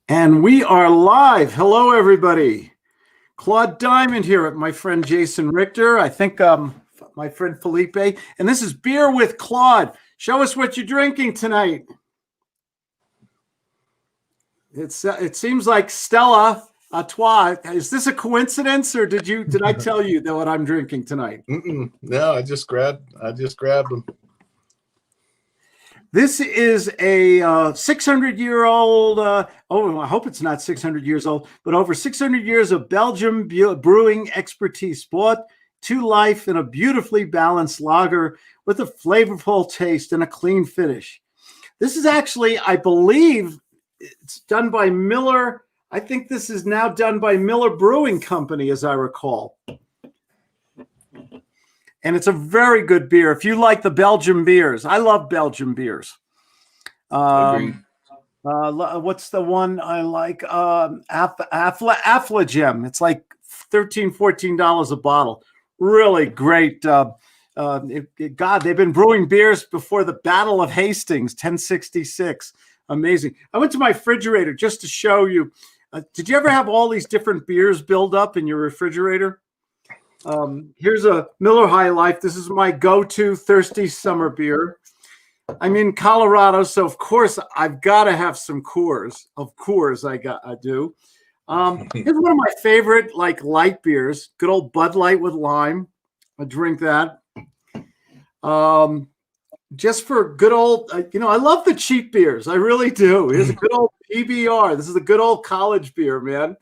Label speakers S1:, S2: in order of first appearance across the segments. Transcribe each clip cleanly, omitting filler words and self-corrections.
S1: And we are live. Hello, everybody. Claude Diamond here with my friend Jason Richter. I think my friend Felipe. And this is Beer with Claude. Show us what you're drinking tonight. It seems like Stella Artois. Is this a coincidence, or did I tell you that what I'm drinking tonight?
S2: No, I just grabbed them.
S1: This is a 600-year-old, I hope it's not 600 years old, but over 600 years of Belgium brewing expertise brought to life in a beautifully balanced lager with a flavorful taste and a clean finish. This is actually, I believe, it's done by Miller. I think this is now done by Miller Brewing Company, as I recall. And it's a very good beer. If you like the Belgian beers, I love Belgian beers.
S2: Agreed.
S1: What's the one I like? Affligem. It's like $13, $14 a bottle. Really great. God, they've been brewing beers before the Battle of Hastings, 1066. Amazing. I went to my refrigerator just to show you. Did you ever have all these different beers build up in your refrigerator? Here's a Miller High Life. This is my go-to thirsty summer beer. I'm in Colorado, so of course I've got to have some Coors. Of course I do. Here's one of my favorite light beers. Good old Bud Light with lime. I drink that. Just for good old, I love the cheap beers. I really do. Here's a good old PBR. This is a good old college beer, man.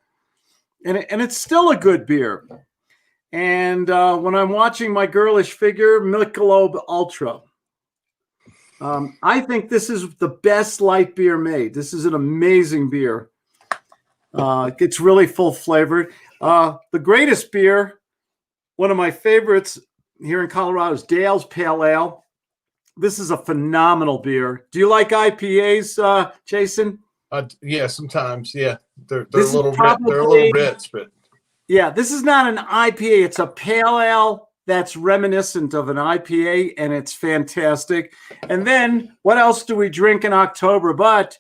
S1: And it's still a good beer. And when I'm watching my girlish figure, Michelob Ultra. I think this is the best light beer made. This is an amazing beer. It's really full flavored. The greatest beer, one of my favorites here in Colorado, is Dale's Pale Ale. This is a phenomenal beer. Do you like IPAs, Jason?
S2: Yeah, sometimes. Yeah, they're a little rich, but.
S1: Yeah, this is not an IPA. It's a pale ale that's reminiscent of an IPA, and it's fantastic. And then what else do we drink in October but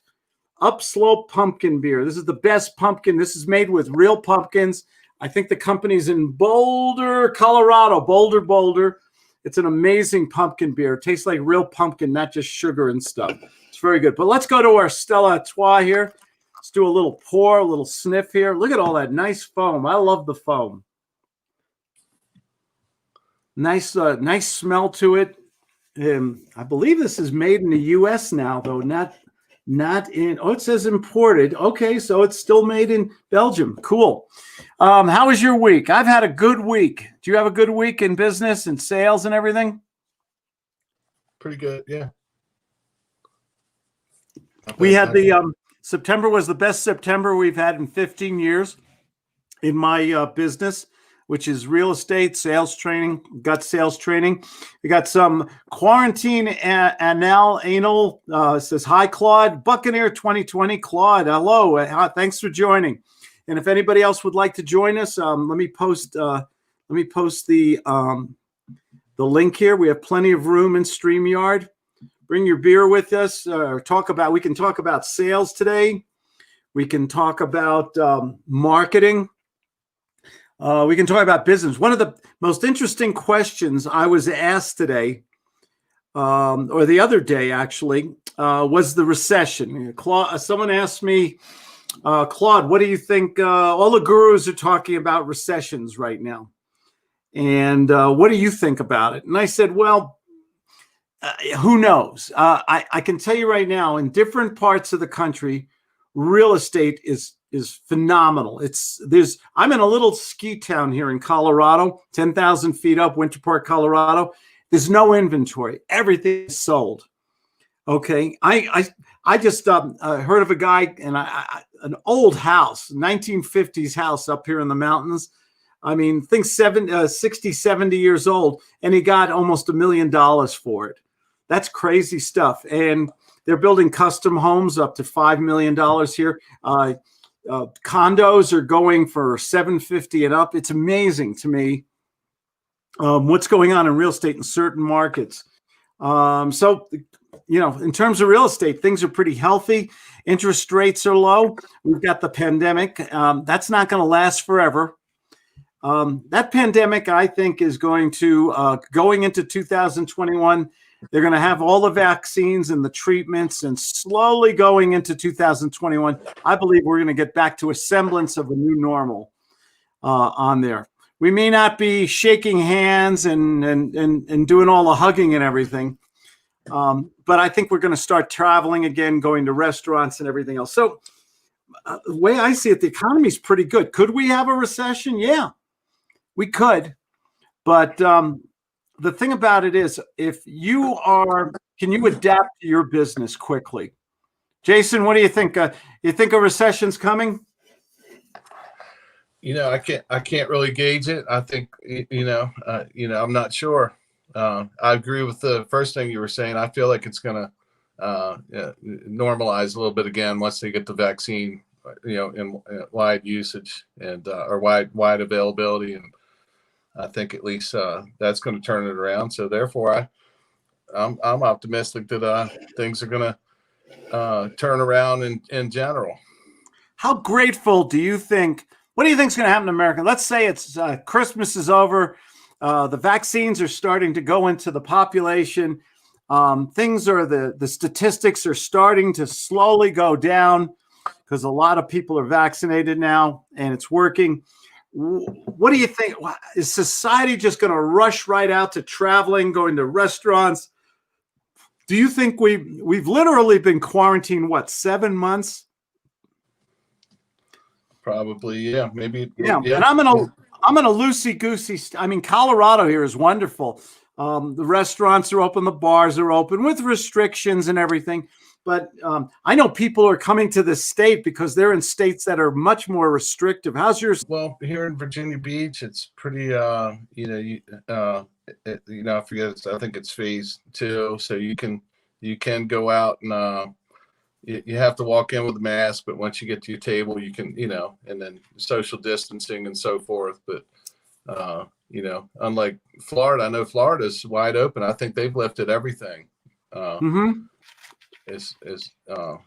S1: Upslope Pumpkin Beer? This is the best pumpkin. This is made with real pumpkins. I think the company's in Boulder, Colorado. Boulder. It's an amazing pumpkin beer. It tastes like real pumpkin, not just sugar and stuff. It's very good. But let's go to our Stella Artois here. Let's do a little pour, a little sniff here. Look at all that nice foam. I love the foam. Nice smell to it. I believe this is made in the U.S. now, though not in. Oh, it says imported. Okay, so it's still made in Belgium. Cool. How was your week? I've had a good week. Do you have a good week in business and sales and everything?
S2: Pretty good, yeah.
S1: We had the September was the best September we've had in 15 years in my business, which is real estate, sales training, gut sales training. We got some quarantine anal. Says, hi, Claude. Buccaneer 2020. Claude, hello. Thanks for joining. And if anybody else would like to join us, let me post the link here. We have plenty of room in StreamYard. Bring your beer with us. We can talk about sales today. We can talk about marketing. We can talk about business. One of the most interesting questions I was asked today, or the other day actually, was the recession. Someone asked me, Claude, what do you think? All the gurus are talking about recessions right now. And what do you think about it? And I said, well, who knows? I can tell you right now, in different parts of the country, real estate is phenomenal. I'm in a little ski town here in Colorado, 10,000 feet up, Winter Park, Colorado. There's no inventory. Everything is sold. Okay. I just heard of a guy and an old house, 1950s house up here in the mountains. I mean, think 60, 70 years old, and he got almost $1 million for it. That's crazy stuff. And they're building custom homes up to $5 million here. Condos are going for $750 and up. It's amazing to me what's going on in real estate in certain markets. So, in terms of real estate, things are pretty healthy. Interest rates are low. We've got the pandemic. That's not going to last forever. That pandemic, I think, is going to, going into 2021, they're going to have all the vaccines and the treatments, and slowly going into 2021, I believe we're going to get back to a semblance of a new normal on there. We may not be shaking hands and doing all the hugging and everything, but I think we're going to start traveling again, going to restaurants and everything else. So the way I see it, the economy is pretty good. Could we have a recession? Yeah, we could. But the thing about it is, can you adapt to your business quickly? Jason, what do you think? You think a recession's coming?
S2: I can't really gauge it. I think, I'm not sure. I agree with the first thing you were saying. I feel like it's going to normalize a little bit again once they get the vaccine, in wide usage and or wide availability. And I think at least that's going to turn it around. So therefore, I'm optimistic that things are going to turn around in general.
S1: How grateful do you think? What do you think is going to happen in America? Let's say it's Christmas is over. The vaccines are starting to go into the population. The statistics are starting to slowly go down because a lot of people are vaccinated now and it's working. What do you think? Is society just going to rush right out to traveling, going to restaurants? Do you think we've literally been quarantined, 7 months?
S2: Probably, yeah, maybe.
S1: Yeah. And I'm in a loosey-goosey. I mean, Colorado here is wonderful. The restaurants are open, the bars are open with restrictions and everything. But I know people are coming to this state because they're in states that are much more restrictive. How's yours?
S2: Well, here in Virginia Beach, it's pretty, I forget. I think it's phase 2, so you can go out and you have to walk in with a mask, but once you get to your table, you can, and then social distancing and so forth. But unlike Florida, I know Florida's wide open. I think they've lifted everything.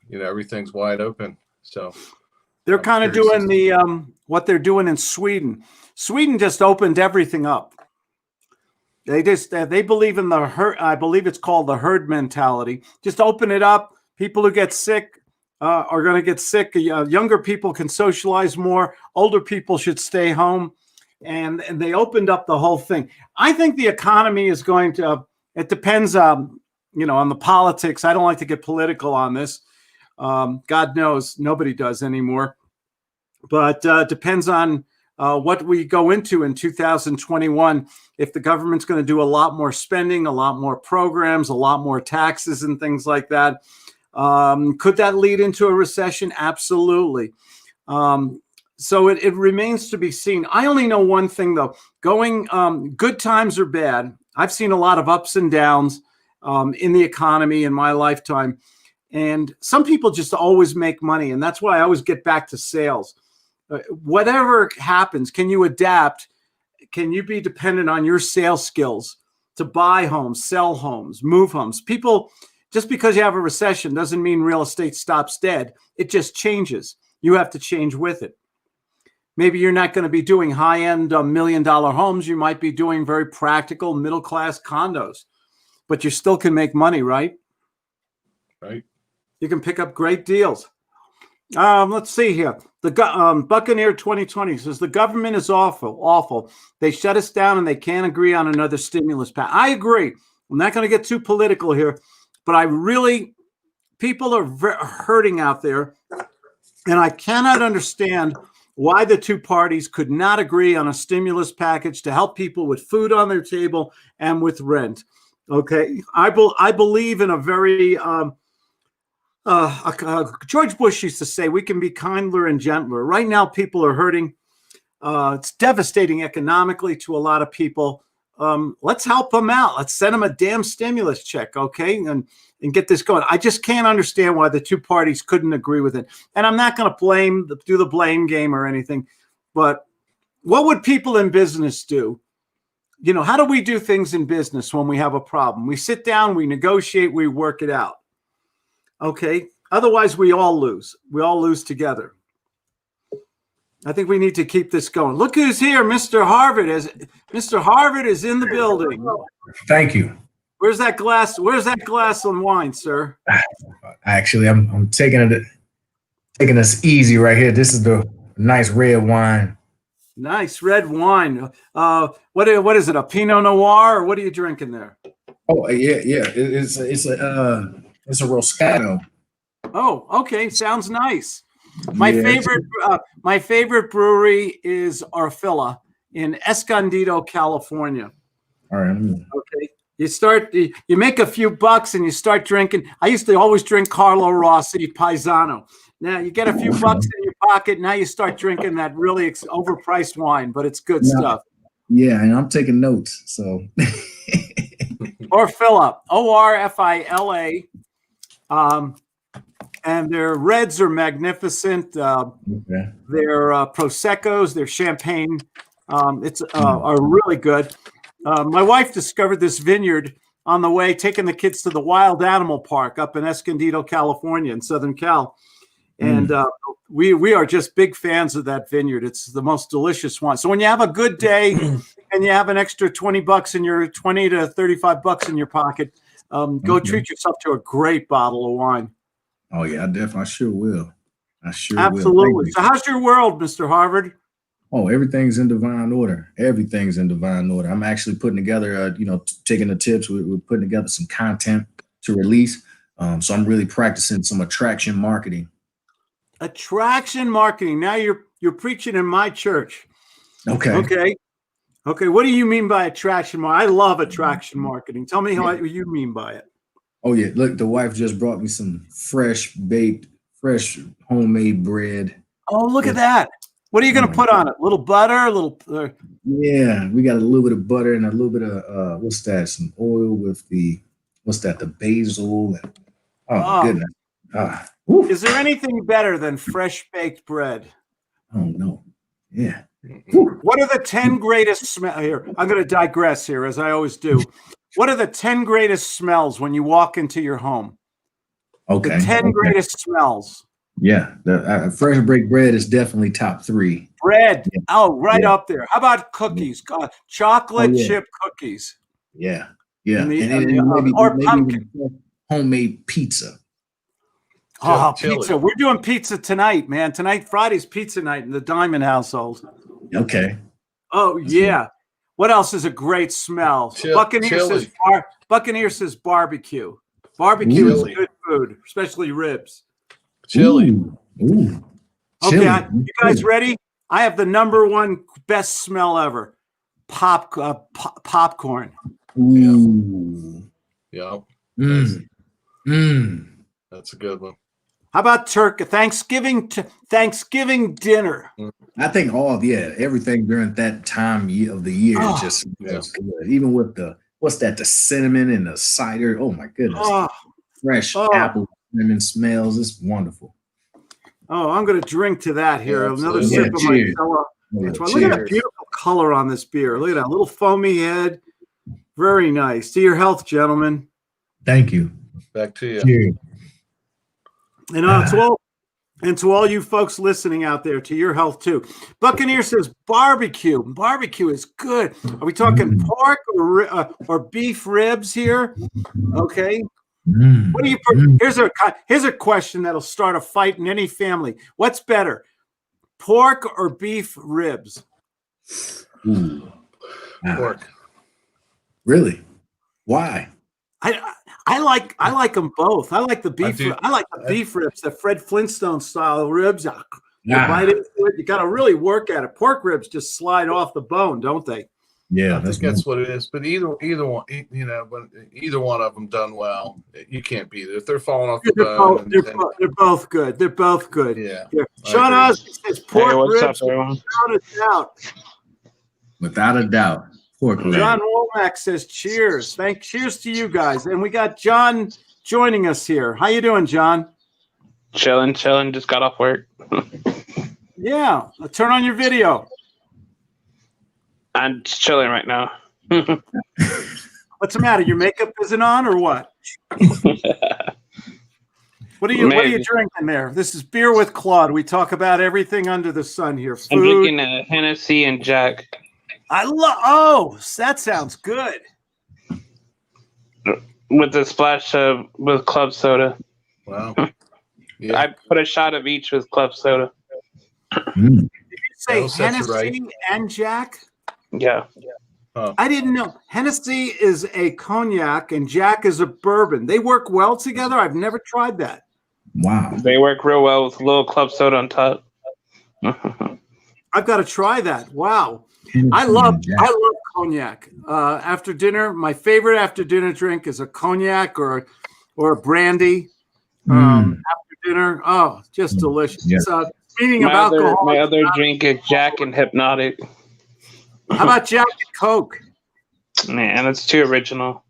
S2: Everything's wide open. So
S1: they're kind of doing what they're doing in Sweden. Sweden just opened everything up. They believe in the herd. I believe it's called the herd mentality. Just open it up. People who get sick are going to get sick. Younger people can socialize more. Older people should stay home. And they opened up the whole thing. I think the economy is going to, it depends, on the politics. I don't like to get political on this. God knows nobody does anymore. But depends on what we go into in 2021. If the government's going to do a lot more spending, a lot more programs, a lot more taxes and things like that. Could that lead into a recession? Absolutely. So it remains to be seen. I only know one thing, though. Good times are bad. I've seen a lot of ups and downs in the economy in my lifetime. And some people just always make money. And that's why I always get back to sales. Whatever happens, can you adapt? Can you be dependent on your sales skills to buy homes, sell homes, move homes? People, just because you have a recession doesn't mean real estate stops dead. It just changes. You have to change with it. Maybe you're not going to be doing high-end $1 million homes. You might be doing very practical middle-class condos, but you still can make money, right?
S2: Right.
S1: You can pick up great deals. Let's see here. The Buccaneer 2020 says the government is awful. They shut us down and they can't agree on another stimulus package. I agree. I'm not going to get too political here, but people are hurting out there, and I cannot understand why the two parties could not agree on a stimulus package to help people with food on their table and with rent. Okay, I believe in a very George Bush used to say we can be kinder and gentler. Right now, people are hurting. It's devastating economically to a lot of people. Let's help them out. Let's send them a damn stimulus check, okay, and get this going. I just can't understand why the two parties couldn't agree with it. And I'm not going to do the blame game or anything, but what would people in business do? How do we do things in business when we have a problem? We sit down, we negotiate, we work it out. Okay, Otherwise, we all lose. We all lose together. I think we need to keep this going. Look who's here, Mr. Harvard. Mr. Harvard is in the building.
S3: Thank you.
S1: Where's that glass? Where's that glass of wine, sir?
S3: Actually, I'm taking this easy right here. This is the nice red wine.
S1: Nice red wine. What is it? A Pinot Noir, or what are you drinking there?
S3: Oh yeah. It's a Roscato.
S1: Oh, okay. Sounds nice. My
S3: Yeah.
S1: favorite brewery is Orfila in Escondido, California.
S3: All right.
S1: Okay. You make a few bucks and you start drinking. I used to always drink Carlo Rossi Paisano. Now you get a few bucks in your pocket. Now you start drinking that really overpriced wine, but it's good stuff.
S3: Yeah, and I'm taking notes. So
S1: Orfila, Orfila. And their reds are magnificent.
S3: okay.
S1: Their Proseccos, their champagne, are really good. My wife discovered this vineyard on the way, taking the kids to the Wild Animal Park up in Escondido, California, in Southern Cal. And we are just big fans of that vineyard. It's the most delicious one. So when you have a good day and you have an extra 20 to 35 bucks in your pocket, go treat yourself to a great bottle of wine.
S3: Oh yeah, I sure will. I sure
S1: Absolutely.
S3: will.
S1: So how's your world, Mr. Harvard?
S3: Oh, everything's in divine order. Everything's in divine order. I'm actually putting together, taking the tips. We're putting together some content to release. So I'm really practicing some attraction marketing.
S1: Attraction marketing. Now you're preaching in my church.
S3: Okay.
S1: Okay. What do you mean by attraction marketing? I love attraction marketing. Tell me what you mean by it.
S3: Oh yeah. Look, the wife just brought me some fresh homemade bread.
S1: Oh, look at that. What are you going to put on it? A little butter,
S3: Yeah, we got a little bit of butter and a little bit of what's that? Some oil with the basil. And, my goodness.
S1: Is there anything better than fresh baked bread?
S3: Oh no. Yeah.
S1: What are the 10 greatest smells here? I'm going to digress here, as I always do. What are the 10 greatest smells when you walk into your home?
S3: Okay.
S1: The 10 greatest smells.
S3: Yeah, the fresh baked bread is definitely top 3.
S1: Bread.
S3: Yeah.
S1: Oh, up there. How about cookies? Chocolate chip cookies.
S3: Yeah.
S1: And
S3: maybe
S1: pumpkin.
S3: even homemade pizza.
S1: Oh, pizza. We're doing pizza tonight, man. Friday's pizza night in the Diamond household.
S3: Okay.
S1: Oh, yeah. What else is a great smell? Buccaneer says barbecue. Barbecue is good food, especially ribs.
S2: Chili.
S3: Ooh.
S1: Okay,
S3: Chili.
S1: you guys ready? I have the number one best smell ever. Popcorn.
S3: Ooh.
S2: Yeah. That's a good one.
S1: How about turkey? Thanksgiving dinner.
S3: I think everything during that time of the year just smells good. Even with the cinnamon and the cider. Oh my goodness. Fresh apple cinnamon smells. It's wonderful.
S1: Oh, I'm going to drink to that here.
S2: Yeah,
S1: another sip of my Stella. Look at that beautiful color on this beer. Look at that little foamy head. Very nice. To your health, gentlemen.
S3: Thank you.
S2: Back to you.
S3: Cheers.
S1: And to all you folks listening out there, to your health too. Buccaneer says barbecue. Barbecue is good. Are we talking pork or beef ribs here? Okay. What do you put? Here's a question that'll start a fight in any family. What's better, pork or beef ribs?
S2: Pork.
S3: Really? Why?
S1: I like them both. I like the beef. I like the beef ribs, the Fred Flintstone style ribs. You bite into it. You got to really work at it. Pork ribs just slide off the bone, don't they?
S2: Yeah, I think that's what it is. But either one, when either one of them done well, you can't beat it. If they're falling off the bone,
S1: they're both good. They're both good.
S2: Yeah.
S1: Sean Osby says pork
S4: what's
S1: ribs.
S4: up, everyone?
S3: Without a doubt. Pork ribs.
S1: John Womack says cheers. Cheers to you guys. And we got John joining us here. How you doing, John?
S4: Chilling. Just got off work.
S1: Yeah. Turn on your video.
S4: I'm just chilling right now.
S1: What's the matter? Your makeup isn't on or what? What are you
S4: Maybe.
S1: drinking there? This is Beer with Claude. We talk about everything under the sun here.
S4: I'm
S1: Food.
S4: drinking a Hennessy and Jack
S1: That sounds good.
S4: with a splash of with club soda.
S2: Wow. Yeah.
S4: I put a shot of each with club soda.
S3: Mm.
S1: Did you say
S2: That'll set you
S1: Hennessy
S2: right.
S1: and Jack?
S4: Yeah.
S1: I didn't know. Hennessy is a cognac and Jack is a bourbon. They work well together. I've never tried that.
S3: Wow.
S4: They work real well with a little club soda on top.
S1: I've got to try that. Wow. I love cognac. After dinner, my favorite after dinner drink is a cognac or a brandy. After dinner, just delicious.
S3: Yeah.
S1: Speaking of alcohol,
S4: My other drink is Jack and Hypnotic.
S1: how about Jack and Coke?
S4: Man, it's too original.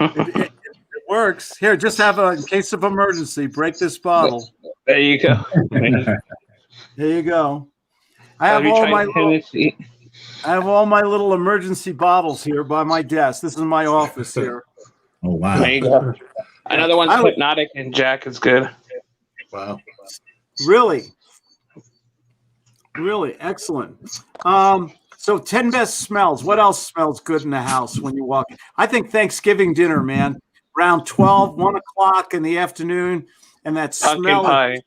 S1: It works. Here, just have in case of emergency, break this bottle.
S4: There you go.
S1: There you go. I have
S4: you
S1: all
S4: tried
S1: my
S4: Hennessy?
S1: little emergency bottles here by my desk. This is my office here.
S3: Oh wow.
S4: There you go. Another one's
S1: I would-
S4: Hypnotic and Jack is good.
S2: Wow.
S1: Really excellent. So 10 best smells. What else smells good in the house when you walk in? I think Thanksgiving dinner, man, around 12, 1 o'clock in the afternoon, and that
S4: Pumpkin
S1: smell
S4: pie.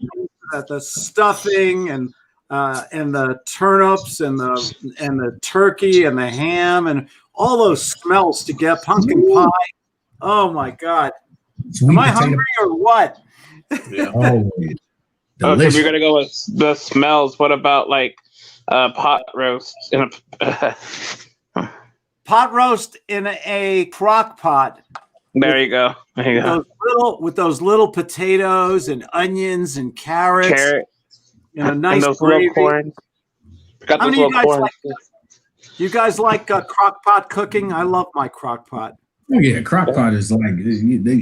S1: of the stuffing and the turnips and the turkey and the ham and all those smells to get pumpkin pie. Oh my God.
S3: Sweet
S1: Am I
S3: potato-
S1: hungry or what?
S2: Yeah.
S3: Oh,
S4: Okay,
S3: delicious.
S4: we're gonna go with the smells. What about like pot roast in a
S1: Pot roast in a crock pot.
S4: There you go. There you go.
S1: With those little potatoes and onions and carrots
S4: Carrot
S1: and a
S4: and
S1: nice
S4: those
S1: gravy.
S4: little corn. Got
S1: How
S4: those
S1: many
S4: little
S1: of you guys
S4: corn.
S1: You guys like crock pot cooking? I love my crock pot.
S3: Oh yeah, crock pot is like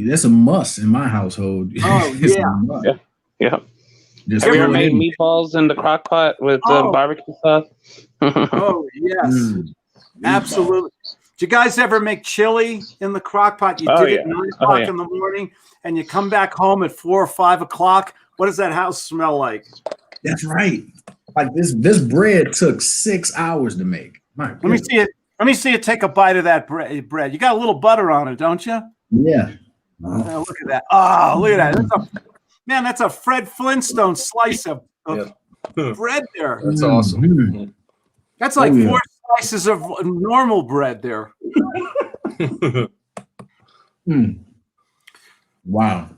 S3: that's a must in my household.
S1: Oh,
S3: It's a
S1: yeah.
S3: must.
S4: Yeah. Yeah.
S3: Just
S4: Have you
S3: throw
S4: ever
S3: it
S4: made
S3: in.
S4: meatballs in the crock pot with
S1: Oh.
S4: barbecue sauce?
S1: Oh yes,
S3: Mm.
S1: absolutely. Did you guys ever make chili in the crock pot? You
S4: Oh,
S1: did it
S4: yeah.
S1: at 9
S4: Oh,
S1: o'clock
S4: yeah.
S1: in the morning, and you come back home at 4 or 5 o'clock. What does that house smell like?
S3: That's right. Like this bread took 6 hours to make. My
S1: Let me see it. Let me see you take a bite of that bread. You got a little butter on it, don't you?
S3: Yeah.
S1: Oh, look at that. Oh, look at that. That's a Fred Flintstone slice of bread there.
S2: That's awesome.
S3: Mhm.
S1: That's like
S3: Oh, yeah.
S1: 4 slices of normal bread there.
S3: Mm. Wow.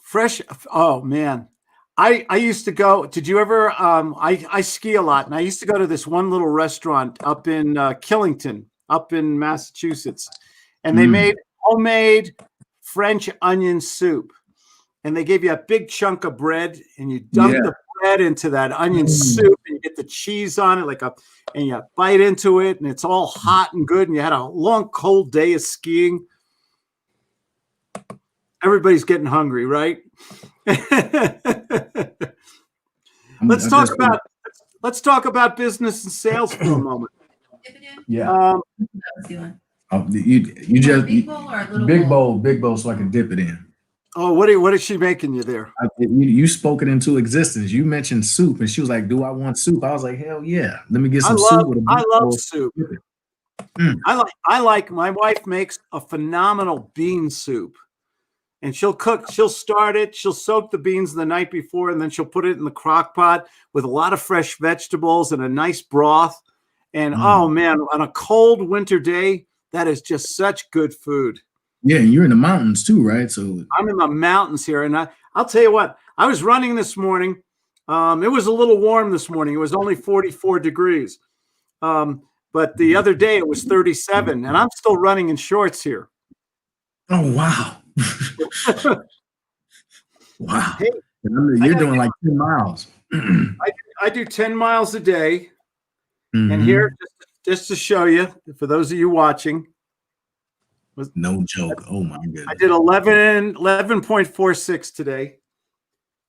S1: Fresh. Oh man. I used to go. Did you ever? I ski a lot, and I used to go to this one little restaurant up in Killington, up in Massachusetts, and they made homemade French onion soup, and they gave you a big chunk of bread, and you dunk the bread into that onion soup, and you get the cheese on it, and you bite into it, and it's all hot and good, and you had a long cold day of skiing. Everybody's getting hungry, right? Let's talk about business and sales for a moment.
S3: Yeah. You just
S5: Big bowl or a little
S3: big bowl, so I can dip it in.
S1: What is she making you there?
S3: You spoke it into existence. You mentioned soup, and she was like, "Do I want soup?" I was like, "Hell yeah! Let me get some soup." With a
S1: I
S3: big
S1: love
S3: bowl.
S1: soup.
S3: Mm.
S1: I like. My wife makes a phenomenal bean soup, and she'll start it. She'll soak the beans the night before, and then she'll put it in the crock pot with a lot of fresh vegetables and a nice broth. And oh man, on a cold winter day, that is just such good food.
S3: Yeah, and you're in the mountains too, right? So
S1: I'm in the mountains here, and I'll tell you what. I was running this morning. It was a little warm this morning. It was only 44 degrees. But the other day it was 37, and I'm still running in shorts here.
S3: oh wow. Wow.
S1: Hey,
S3: You're doing like 10 miles.
S1: I do 10 miles a day,
S3: Mhm.
S1: and here just to show you, for those of you watching,
S3: No joke. Oh my goodness.
S1: I did 11.46 today.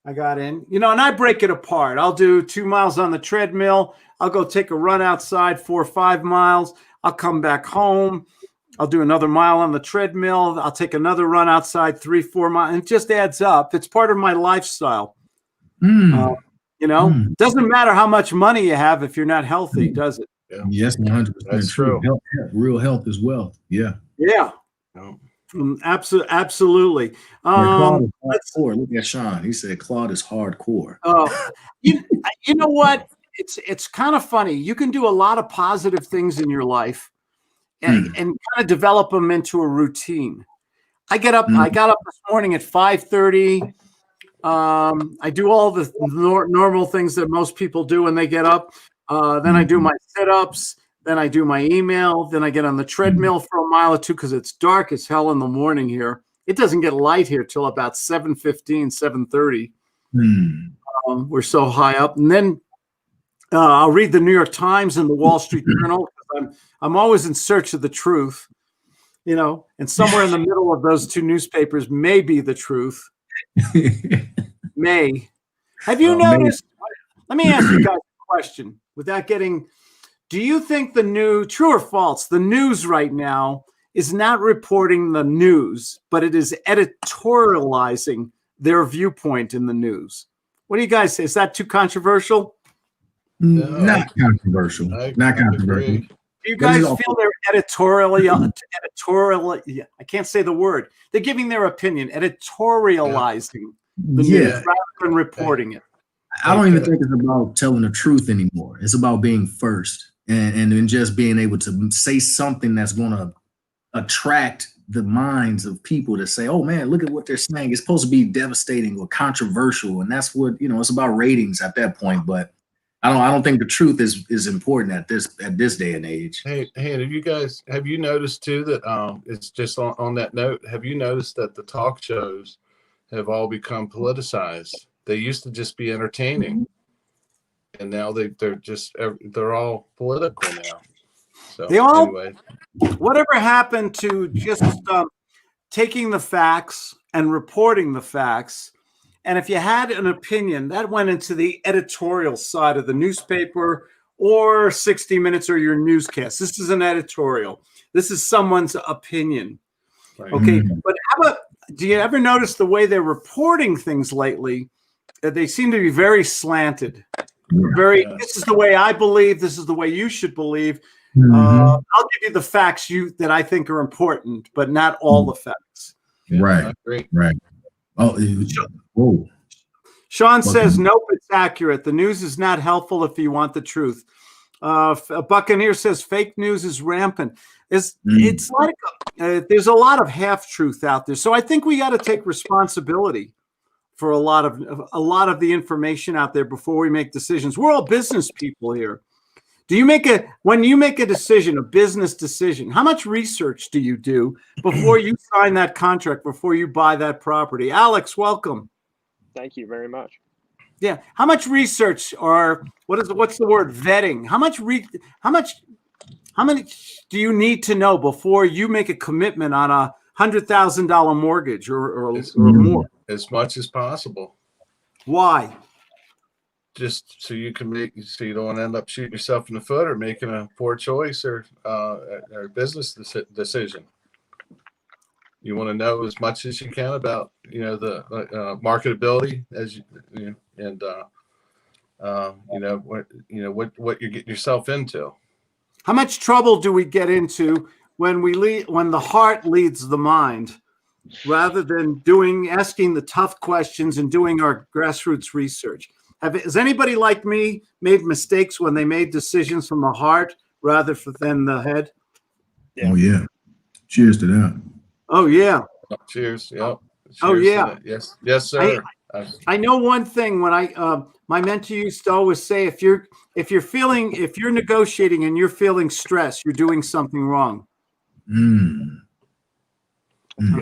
S1: I got in, and I break it apart. I'll do 2 miles on the treadmill. I'll go take a run outside 4 or 5 miles. I'll come back home. I'll do another mile on the treadmill. I'll take another run outside, 3-4 miles. And it just adds up. It's part of my lifestyle.
S3: Mm.
S1: Doesn't matter how much money you have if you're not healthy, does it?
S2: Yeah.
S3: Yes, 100%
S2: That's
S3: true.
S2: true.
S3: Real health is wealth. Yeah.
S1: Yeah.
S2: No.
S1: Absolutely.
S3: Claude is hardcore. Look at Sean. He said Claude is hardcore.
S1: You know what? It's kind of funny. You can do a lot of positive things in your life and kind of develop them into a routine. I got up this morning at 5:30. I do all the normal things that most people do when they get up. Then I do my sit-ups. Then I do my email. Then I get on the treadmill for a mile or two because it's dark as hell in the morning here. It doesn't get light here till about 7:15, 7:30. We're so high up. And then I'll read the New York Times and the Wall Street Journal. I'm always in search of the truth, and somewhere in the middle of those two newspapers may be the truth. May. Have you noticed? Let me ask you guys a question without getting. Do you think true or false, the news right now is not reporting the news, but it is editorializing their viewpoint in the news? What do you guys say? Is that too controversial?
S3: Not controversial. Not controversial.
S1: Do you guys feel they're editorially? I can't say the word. They're giving their opinion, editorializing the news rather than reporting it.
S3: I don't even think it's about telling the truth anymore. It's about being first and then just being able to say something that's going to attract the minds of people to say, oh man, look at what they're saying. It's supposed to be devastating or controversial. And that's what, it's about ratings at that point. But I don't think the truth is important at this day and age.
S2: Hey, have you noticed too that it's just on that note, have you noticed that the talk shows have all become politicized? They used to just be entertaining, and now they're all political now. So anyway.
S1: Whatever happened to just taking the facts and reporting the facts? And if you had an opinion, that went into the editorial side of the newspaper or 60 Minutes or your newscast. This is an editorial. This is someone's opinion. Right. Okay. But how about, do you ever notice the way they're reporting things lately? They seem to be very slanted. This is the way I believe. This is the way you should believe. I'll give you the facts that I think are important, but not all the facts.
S3: Right. Oh, whoa.
S1: Sean says, nope, it's accurate. The news is not helpful if you want the truth. Buccaneer says fake news is rampant. It's like there's a lot of half truth out there. So I think we got to take responsibility for a lot of the information out there before we make decisions. We're all business people here. When you make a decision, a business decision, how much research do you do before you sign that contract, before you buy that property? Alex, welcome.
S5: Thank you very much.
S1: Yeah. How much research or what's the word? Vetting. How much do you need to know before you make a commitment on a $100,000 mortgage or more?
S2: As much as possible.
S1: Why?
S2: Just so you don't end up shooting yourself in the foot or making a poor choice or business decision. You want to know as much as you can about the marketability what you're getting yourself into.
S1: How much trouble do we get into when the heart leads the mind, rather than asking the tough questions and doing our grassroots research? Has anybody like me made mistakes when they made decisions from the heart rather than the head?
S3: Yeah. Oh yeah. Cheers to that.
S1: Oh yeah.
S2: Cheers. Yep. Cheers.
S1: Oh yeah.
S2: Yes, sir.
S1: I know one thing. When my mentor used to always say, if you're negotiating and you're feeling stress, you're doing something wrong.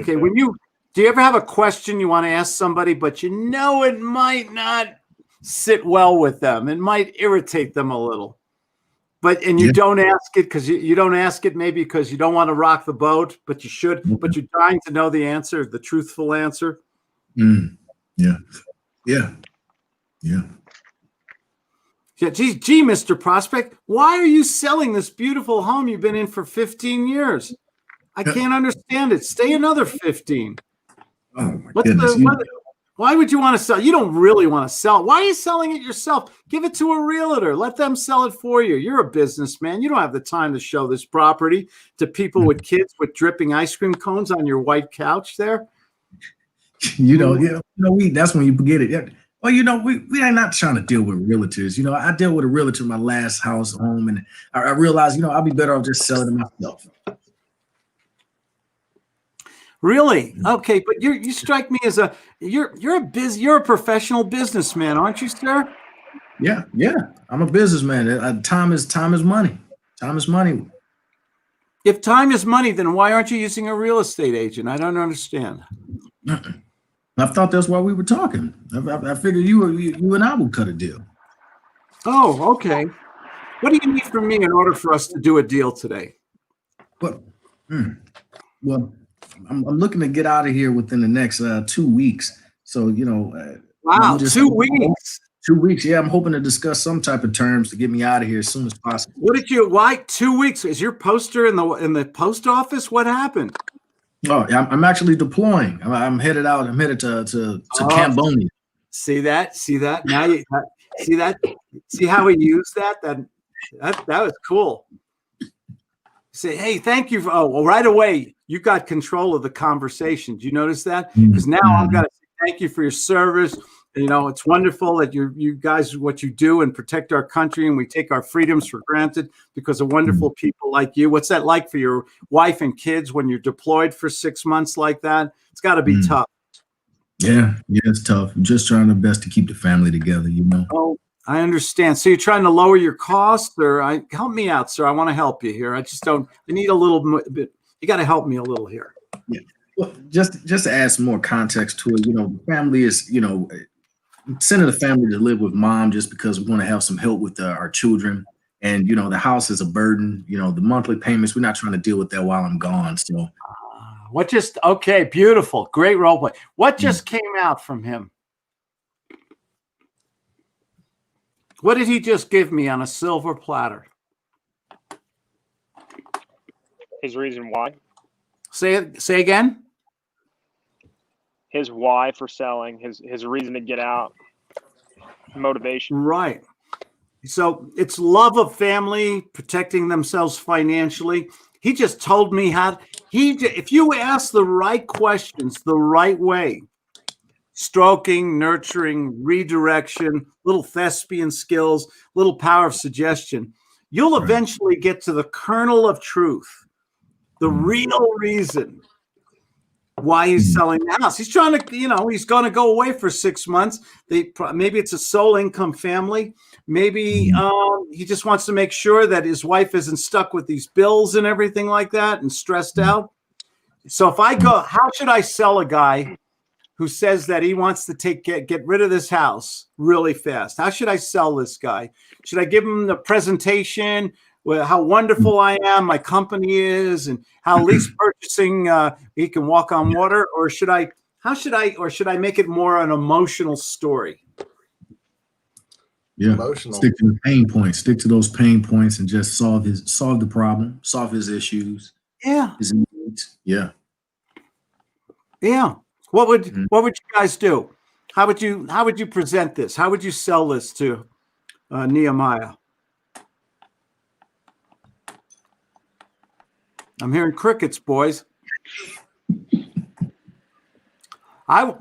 S1: Okay. Do you ever have a question you want to ask somebody, but it might not sit well with them? It might irritate them a little. And you don't ask it because you don't ask it maybe because you don't want to rock the boat, but you should. But you're dying to know the answer, the truthful answer.
S3: Yeah.
S1: Gee, Mr. Prospect, why are you selling this beautiful home you've been in for 15 years? I can't understand it. Stay another 15.
S3: Oh my goodness.
S1: Why would you want to sell? You don't really want to sell. Why are you selling it yourself? Give it to a realtor. Let them sell it for you. You're a businessman. You don't have the time to show this property to people with kids with dripping ice cream cones on your white couch there.
S3: That's when you forget it. Yeah. Well, we are not trying to deal with realtors. I dealt with a realtor in my last home, and I realized, I'll be better off just selling it myself.
S1: Really? Okay, but you strike me as you're a professional businessman, aren't you, sir?
S3: Yeah. I'm a businessman. Time is money. Time is money.
S1: If time is money, then why aren't you using a real estate agent? I don't understand.
S3: I thought that's why we were talking. I figured you and I would cut a deal.
S1: Oh, okay. What do you need from me in order for us to do a deal today?
S3: Well, I'm looking to get out of here within the next 2 weeks. So,
S1: wow, 2 weeks.
S3: 2 weeks. Yeah, I'm hoping to discuss some type of terms to get me out of here as soon as possible.
S1: Why 2 weeks? Is your poster in the post office? What happened?
S3: Oh, I'm actually deploying. I'm headed out. I'm headed to Cambodia.
S1: See that? Now you see that? See how he used that? That was cool. Say, hey, thank you. Right away, you got control of the conversation. Do you notice that? Because now I've got to say thank you for your service. It's wonderful that you guys, what you do and protect our country, and we take our freedoms for granted because of wonderful people like you. What's that like for your wife and kids when you're deployed for 6 months like that? It's got to be tough.
S3: Yeah, it's tough. I'm just trying the best to keep the family together,
S1: Oh, I understand. So you're trying to lower your costs, or help me out, sir. I want to help you here. I need a little bit. You got to help me a little here.
S3: Yeah. Well, just to add some more context to it, the family is, sending the family to live with mom just because we want to have some help with our children. And, the house is a burden, the monthly payments, we're not trying to deal with that while I'm gone. So
S1: okay, beautiful. Great role play. What just came out from him? What did he just give me on a silver platter?
S5: His reason why?
S1: Say again?
S5: His why for selling, his reason to get out, motivation.
S1: Right. So it's love of family, protecting themselves financially. He just told me if you ask the right questions the right way, stroking, nurturing, redirection, little thespian skills, little power of suggestion, you'll eventually get to the kernel of truth, the real reason why he's selling the house. He's trying to, he's going to go away for 6 months. Maybe it's a sole income family. Maybe he just wants to make sure that his wife isn't stuck with these bills and everything like that and stressed out. So if I go, how should I sell a guy who says that he wants to get rid of this house really fast? How should I sell this guy? Should I give him the presentation, how wonderful I am, my company is, and how lease purchasing he can walk on water, or should I make it more an emotional story?
S3: Yeah,
S2: Emotional.
S3: Stick to the pain points. Stick to those pain points and just solve the problem, solve his issues.
S1: Yeah,
S3: his needs. Yeah.
S1: What would you guys do? How would you present this? How would you sell this to Nehemiah? I'm hearing crickets, boys. I would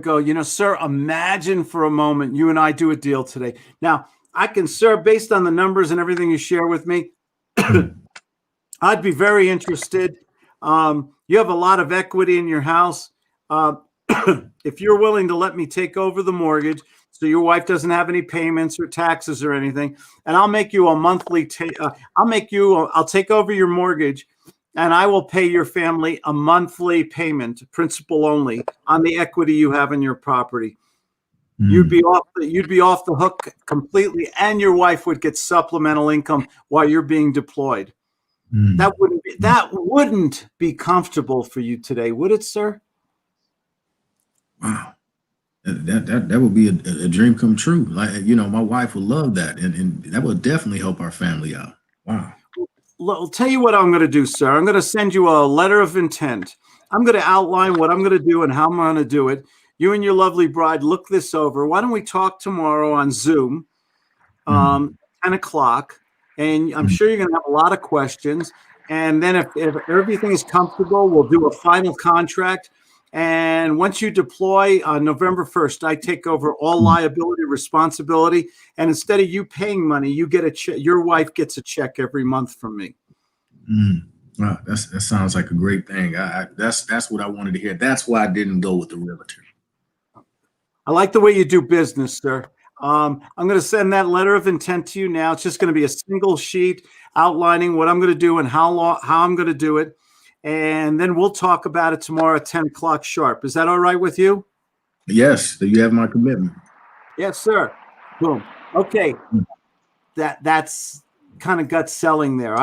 S1: go, sir, imagine for a moment you and I do a deal today. Now, I can, sir, based on the numbers and everything you share with me, I'd be very interested. You have a lot of equity in your house. If you're willing to let me take over the mortgage so your wife doesn't have any payments or taxes or anything, and I'll make you a monthly, I'll take over your mortgage, and I will pay your family a monthly payment, principal only, on the equity you have in your property. You'd be off the hook completely, and your wife would get supplemental income while you're being deployed. That wouldn't be comfortable for you today, would it, sir?
S3: Wow. That would be a dream come true. Like, my wife would love that, and that would definitely help our family out. Wow.
S1: I'll tell you what I'm going to do, sir. I'm going to send you a letter of intent. I'm going to outline what I'm going to do and how I'm going to do it. You and your lovely bride look this over. Why don't we talk tomorrow on Zoom, 10 o'clock? And I'm sure you're going to have a lot of questions. And then if everything is comfortable, we'll do a final contract. And once you deploy on November 1st, I take over all liability responsibility. And instead of you paying money, you get a check. Your wife gets a check every month from me.
S3: Wow, that sounds like a great thing. That's what I wanted to hear. That's why I didn't go with the realtor.
S1: I like the way you do business, sir. I'm going to send that letter of intent to you now. It's just going to be a single sheet outlining what I'm going to do and how I'm going to do it. And then we'll talk about it tomorrow at 10 o'clock sharp. Is that all right with you?
S3: Yes, you have my commitment.
S1: Yes, sir. Boom. Okay. That's kind of gut selling there.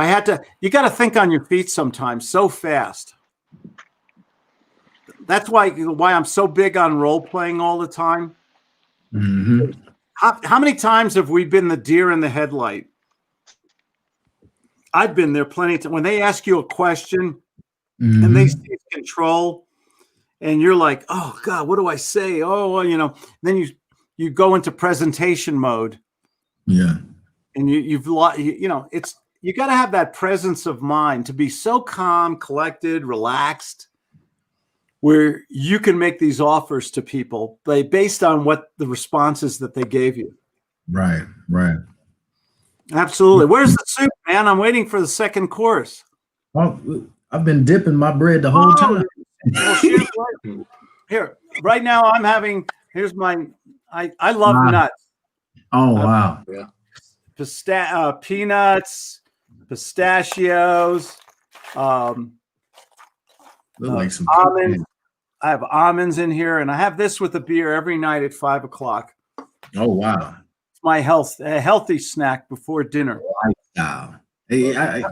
S1: You got to think on your feet sometimes so fast. That's why I'm so big on role playing all the time.
S3: Mm-hmm.
S1: How many times have we been the deer in the headlight? I've been there plenty of times. When they ask you a question and they seize control and you're like, oh God, what do I say? Oh, well, then you go into presentation mode.
S3: Yeah.
S1: And you got to have that presence of mind to be so calm, collected, relaxed, where you can make these offers to people based on what the responses that they gave you.
S3: Right.
S1: Absolutely. Where's the soup, man? I'm waiting for the second course.
S3: Oh, I've been dipping my bread the whole time.
S1: Well, here, right now I'm having, I love nuts.
S3: Oh, wow.
S2: Yeah.
S1: Peanuts, pistachios,
S3: Like some
S1: almonds. I have almonds in here, and I have this with a beer every night at 5 o'clock.
S3: Oh, wow.
S1: It's my healthy snack before dinner.
S3: Lifestyle. Hey, I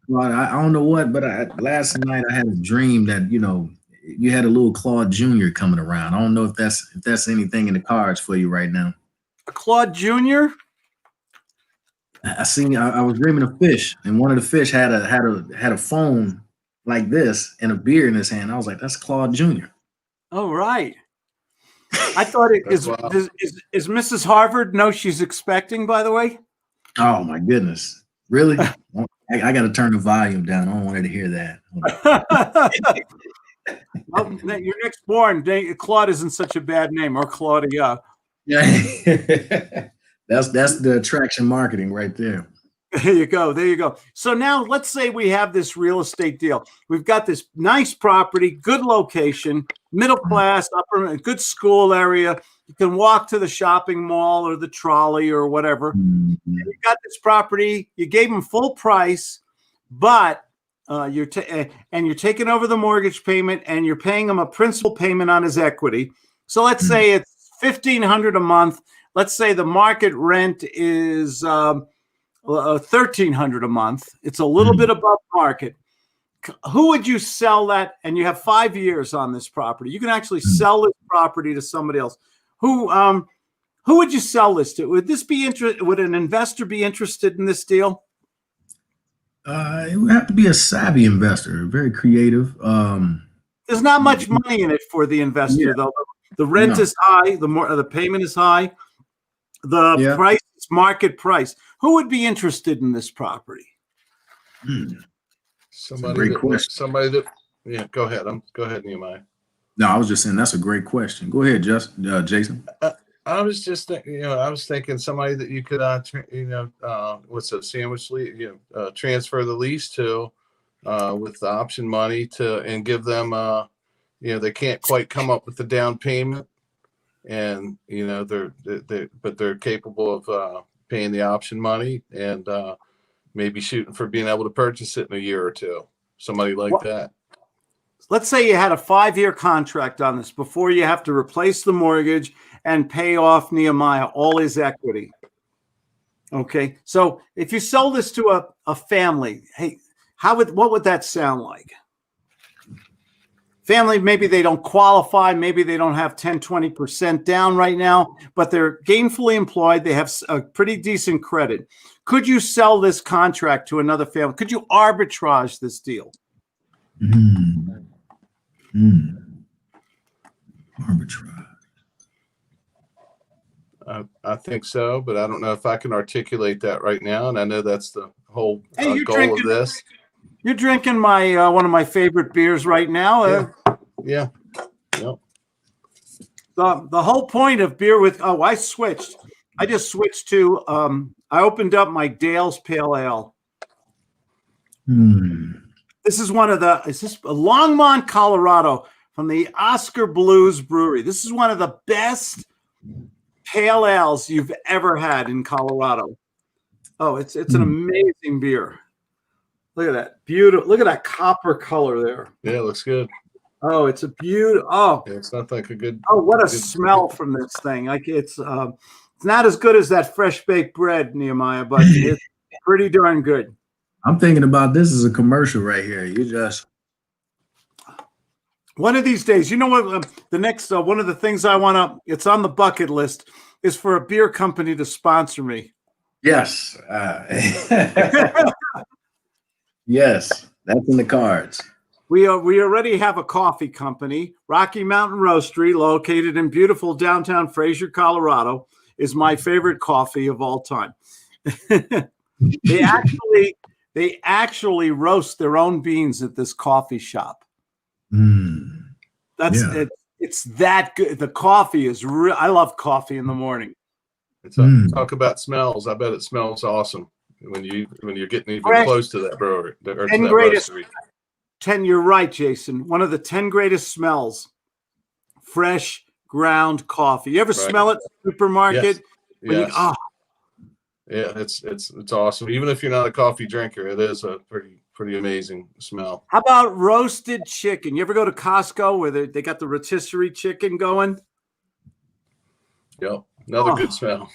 S3: don't know what, but last night I had a dream that you had a little Claude Jr. coming around. I don't know if that's anything in the cards for you right now.
S1: Claude Jr.
S3: I was dreaming of fish, and one of the fish had a phone like this and a beer in his hand. I was like, that's Claude Jr.
S1: Oh, right. I thought it is Mrs. Harvard know she's expecting, by the way?
S3: Oh my goodness. Really? I got to turn the volume down. I don't want her to hear that.
S1: Well, your next born, Claude isn't such a bad name, or Claudia.
S3: Yeah. That's the attraction marketing right there.
S1: There you go. So now let's say we have this real estate deal. We've got this nice property, good location, middle class, good school area. You can walk to the shopping mall or the trolley or whatever.
S3: Mm-hmm.
S1: You got this property. You gave them full price, but you're taking over the mortgage payment and you're paying him a principal payment on his equity. So let's say it's $1,500 a month. Let's say the market rent is $1,300 a month. It's a little bit above market. Who would you sell that? And you have 5 years on this property. You can actually sell this property to somebody else. Who would you sell this to? Would an investor be interested in this deal?
S3: It would have to be a savvy investor, very creative.
S1: There's not much money in it for the investor, though. The rent is high. The payment is high. The price is market price. Who would be interested in this property?
S2: Somebody that go ahead. Go ahead, Nehemiah.
S3: No, I was just saying that's a great question. Go ahead, Jason.
S2: I was just thinking somebody that you could what's a sandwich lease, transfer the lease to with the option money and give them they can't quite come up with the down payment, and they're capable of paying the option money and maybe shooting for being able to purchase it in a year or two. Somebody like that.
S1: Let's say you had a 5-year contract on this before you have to replace the mortgage and pay off Nehemiah all his equity. Okay, so if you sell this to a family, hey, what would that sound like? family, maybe they don't qualify, maybe they don't have 10, 20% down right now, but they're gainfully employed. They have a pretty decent credit. Could you sell this contract to another family? Could you arbitrage this deal?
S3: Arbitrage.
S2: I think so, but I don't know if I can articulate that right now. And I know that's the whole
S1: Hey, you're
S2: goal
S1: drinking-
S2: of this.
S1: You're drinking my one of my favorite beers right now.
S2: Yeah. Yep.
S1: The whole point of beer with I switched. I just switched to I opened up my Dale's Pale Ale. This is is this Longmont, Colorado, from the Oscar Blues Brewery. This is one of the best pale ales you've ever had in Colorado. Oh, it's an amazing beer. Look at that. Beautiful. Look at that copper color there.
S2: Yeah, it looks good.
S1: Oh, it's a beautiful. Oh,
S2: Yeah, it's not like a good.
S1: oh, what a
S2: good-
S1: smell from this thing. Like it's not as good as that fresh baked bread, Nehemiah, but it's pretty darn good.
S3: I'm thinking about this as a commercial right here. You just
S1: One of these days, you know what? The next one of the things I want to, it's on the bucket list, is for a beer company to sponsor me.
S3: yes, yes, that's in the cards.
S1: We already have a coffee company, Rocky Mountain Roastery, located in beautiful downtown Fraser, Colorado, is my favorite coffee of all time. They actually roast their own beans at this coffee shop. That's
S3: Yeah.
S1: it's that good. The coffee is real. I love coffee in the morning.
S2: It's talk about smells. I bet it smells awesome when you're getting even
S1: Fresh.
S2: close to that brewery. Or to
S1: And
S2: that
S1: greatest-
S2: roastery.
S1: 10, you're right, Jason. One of the 10 greatest smells, fresh ground coffee. You ever
S2: Right.
S1: smell it in the supermarket?
S2: Yes.
S1: When you-
S2: Yes.
S1: oh,
S2: Yeah, it's awesome. Even if you're not a coffee drinker, it is a pretty amazing smell.
S1: how about roasted chicken? You ever go to Costco where they got the rotisserie chicken going?
S2: Yep, another
S1: Oh.
S2: good smell.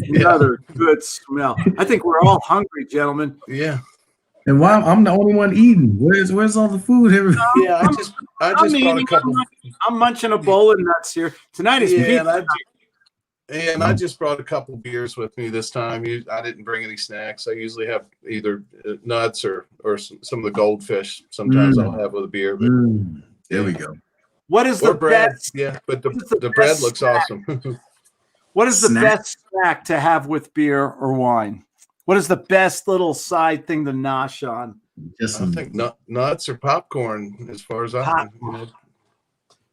S1: Another good smell. I think we're all hungry, gentlemen.
S2: Yeah,
S3: And why I'm the only one eating? Where's all the food?
S2: yeah. I just
S1: I'm
S2: brought a
S1: eating,
S2: couple.
S1: I'm munching a bowl of nuts here. Tonight is
S2: Yeah,
S1: pizza.
S2: and I just brought a couple beers with me this time. I didn't bring any snacks. I usually have either nuts or some of the goldfish. Sometimes I'll have with a beer, but
S3: There we go.
S1: What is
S2: or
S1: the
S2: bread.
S1: best?
S2: Yeah, but
S1: What is the
S2: the bread
S1: best
S2: looks
S1: snack?
S2: awesome.
S1: What is the
S3: Snack.
S1: best snack to have with beer or wine? What is the best little side thing to nosh on?
S3: Just
S2: I
S3: some
S2: think nuts or popcorn, as far as I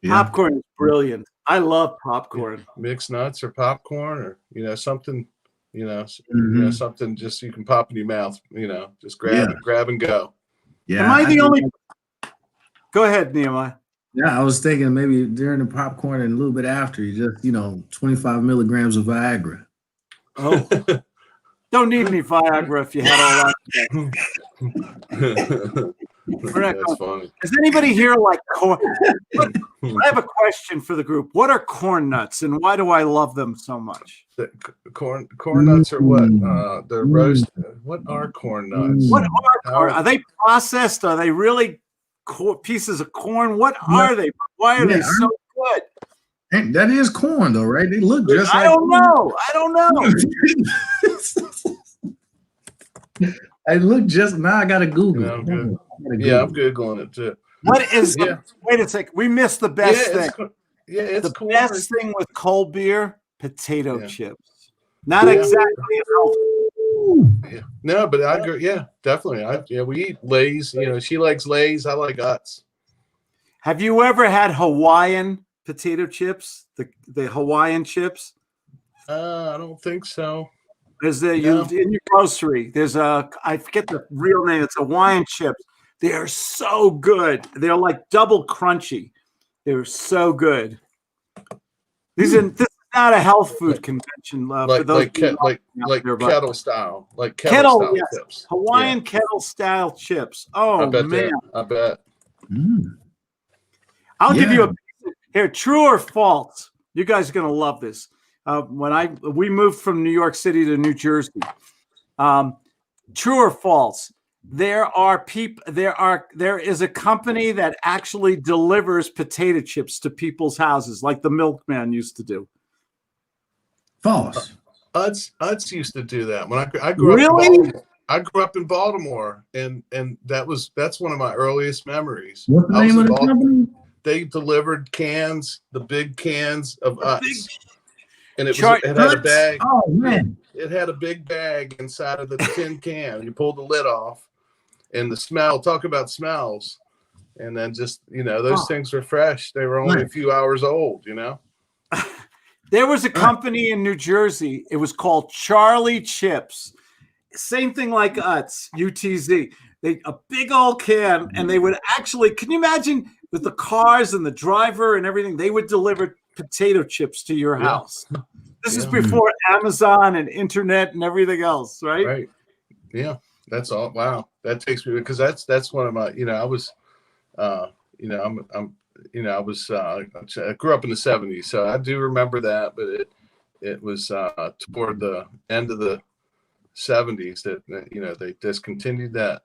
S3: yeah.
S1: Popcorn is brilliant. I love popcorn.
S2: mixed nuts or popcorn or something,
S3: Mhm.
S2: something just you can pop in your mouth. Just
S3: Yeah.
S2: grab and go.
S3: Yeah.
S1: Am I the
S3: do
S1: only?
S3: that.
S1: Go ahead, Nehemiah.
S3: Yeah, I was thinking maybe during the popcorn and a little bit after, you just 25 milligrams of Viagra.
S1: Oh, don't need any Viagra if you had all that.
S2: That's funny.
S1: Does anybody here like corn? I have a question for the group. What are corn nuts, and why do I love them so much?
S2: The corn nuts are what? They're roast. What are corn nuts?
S1: What are corn?
S2: How-
S1: Are they processed? Are they really pieces of corn? What are they? Why are they
S3: Yeah,
S1: so good?
S3: Hey, that is corn though, right? They look just
S1: I
S3: like
S1: don't know. I don't know.
S3: I look just now. I gotta Google.
S2: Yeah, I'm good.
S3: I gotta
S2: Yeah, I'm
S3: Google.
S2: googling it too.
S1: What is
S2: Yeah.
S1: the, wait a sec. We missed the best thing.
S2: It's
S1: The
S2: corn.
S1: best thing with cold beer, potato
S2: Yeah.
S1: chips. Not
S2: Yeah.
S1: exactly
S2: Yeah. No, but I agree. Yeah, definitely. We eat Lay's. She likes Lay's. I like Utz.
S1: Have you ever had Hawaiian potato chips? The Hawaiian chips?
S2: I don't think so.
S1: There's
S2: No.
S1: in your grocery. There's I forget the real name. It's Hawaiian chips. They are so good. They're like double crunchy. They're so good. This is not a health food convention. For
S2: Like
S1: those
S2: like
S1: of you
S2: ke- like
S1: out
S2: like
S1: there, but
S2: kettle style, like
S1: Kettle,
S2: kettle style
S1: yes.
S2: chips.
S1: Hawaiian kettle style chips.
S2: I
S1: Oh
S2: bet
S1: man.
S2: that. I bet.
S1: I'll give you
S3: Yeah.
S1: here. True or false? You guys are gonna love this. We moved from New York City to New Jersey. True or false? there is a company that actually delivers potato chips to people's houses, like the milkman used to do.
S3: False.
S2: Utz used to do that when I grew up.
S1: Really?
S2: In Baltimore. I grew up in Baltimore, and that's one of my earliest memories.
S3: What's the
S2: I was
S3: name of
S2: in
S3: the company?
S2: They delivered cans, the big cans of Utz, and it
S1: Char-
S2: had a bag.
S3: Oh man.
S2: It had a big bag inside of the tin can. You pulled the lid off, and the smell. Talk about smells, and then just those things were fresh. They were only a few hours old.
S1: There was a company in New Jersey. It was called Charlie Chips. Same thing like Utz, UTZ. A big old can, and they would actually. Can you imagine with the cars and the driver and everything? They would deliver potato chips to your house. This is before Amazon and internet and everything else, right?
S2: Right. Yeah. That's all. Wow. That takes me because that's one of my. I was, I grew up in the '70s, so I do remember that. But it was toward the end of the '70s that they discontinued that.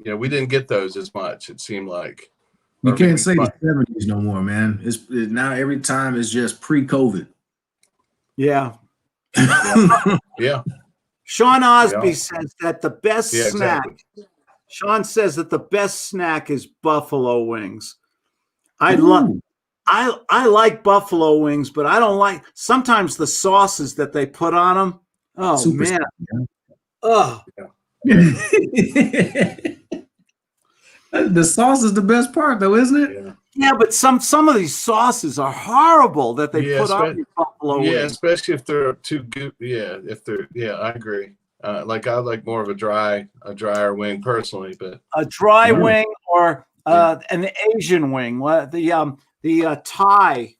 S2: We didn't get those as much. It seemed like
S3: you can't say the '70s no more, man. It's now every time it's just pre-COVID.
S1: Yeah.
S2: Yeah.
S1: Sean Osby says that the best snack.
S2: Exactly.
S1: Sean says that the best snack is buffalo wings. I like buffalo wings, but I don't like sometimes the sauces that they put on them. Oh
S3: Super
S1: man.
S3: Oh. The sauce is the best part though, isn't it?
S1: Yeah, but some of these sauces are horrible that they put on your buffalo wings.
S2: Yeah, especially if they're too good. Yeah, I agree. I like more of a drier wing personally, but
S1: a dry wing or an Asian wing. The Thai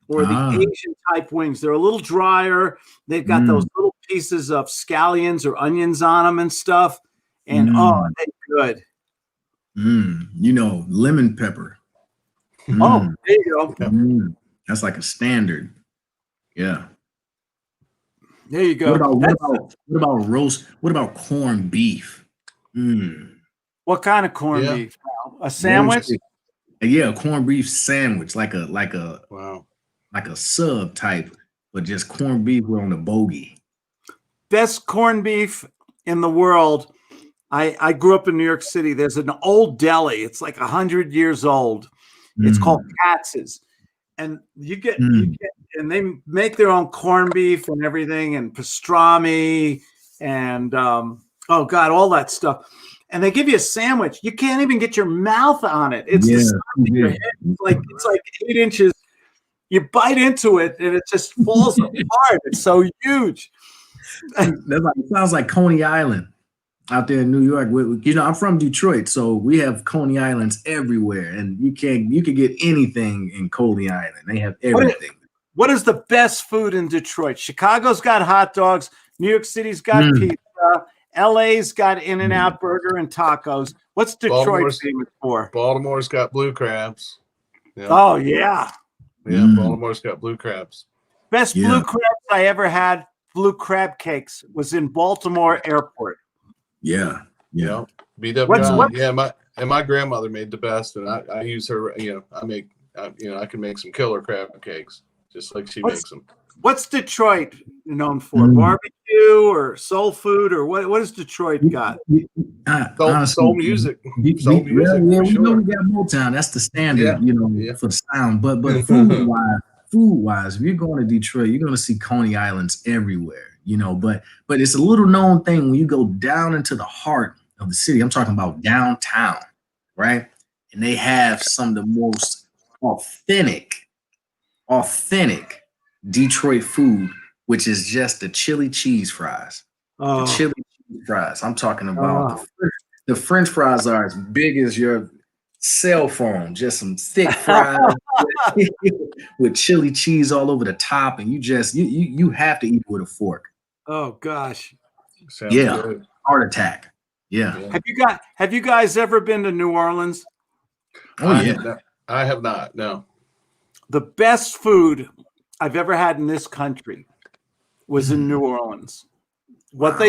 S1: or the Asian type wings. They're a little drier. They've got those little pieces of scallions or onions on them and stuff. And they're good.
S3: Lemon pepper.
S1: Oh, there you go.
S3: That's like a standard. Yeah.
S1: There you go.
S3: What about roast? What about corned beef?
S1: What kind of corned beef? A sandwich?
S3: Yeah, a corned beef sandwich, like a
S2: wow,
S3: like a sub type, but just corned beef on the bogey.
S1: Best corned beef in the world. I grew up in New York City. There's an old deli. It's like 100 years old. It's called Katz's, and you get, and they make their own corned beef and everything, and pastrami, and all that stuff. And they give you a sandwich. You can't even get your mouth on it. It's the size of your head. It's like 8 inches. You bite into it, and it just falls apart. It's so huge.
S3: It sounds like Coney Island out there in New York. I'm from Detroit, so we have Coney Islands everywhere, and you can get anything in Coney Island. They have everything.
S1: What is the best food in Detroit? Chicago's got hot dogs. New York City's got pizza. LA's got In-N-Out Burger and tacos. What's Detroit famous for?
S2: Baltimore's got blue crabs.
S1: Yeah. Oh yeah.
S2: Yeah, Baltimore's got blue crabs.
S1: Best blue crabs I ever had, blue crab cakes, was in Baltimore Airport.
S3: Yeah.
S2: BWI. My grandmother made the best, and I use her. I can make some killer crab cakes just like she makes them.
S1: What's Detroit known for? Barbecue or soul food, or what has Detroit got?
S2: Soul music.
S3: Soul music. Yeah, we know we got Motown. That's the standard, for sound. But food wise, if you're going to Detroit, you're going to see Coney Islands everywhere. But it's a little known thing when you go down into the heart of the city. I'm talking about downtown, right? And they have some of the most authentic Detroit food, which is just the chili cheese fries. The chili cheese fries. I'm talking about the French fries are as big as your cell phone, just some thick fries with chili cheese all over the top, and you have to eat it with a fork.
S1: Oh gosh.
S2: Sounds good.
S3: Heart attack. Yeah.
S1: Have you guys ever been to New Orleans?
S3: Oh yeah.
S2: I have not. No.
S1: The best food I've ever had in this country was in New Orleans. What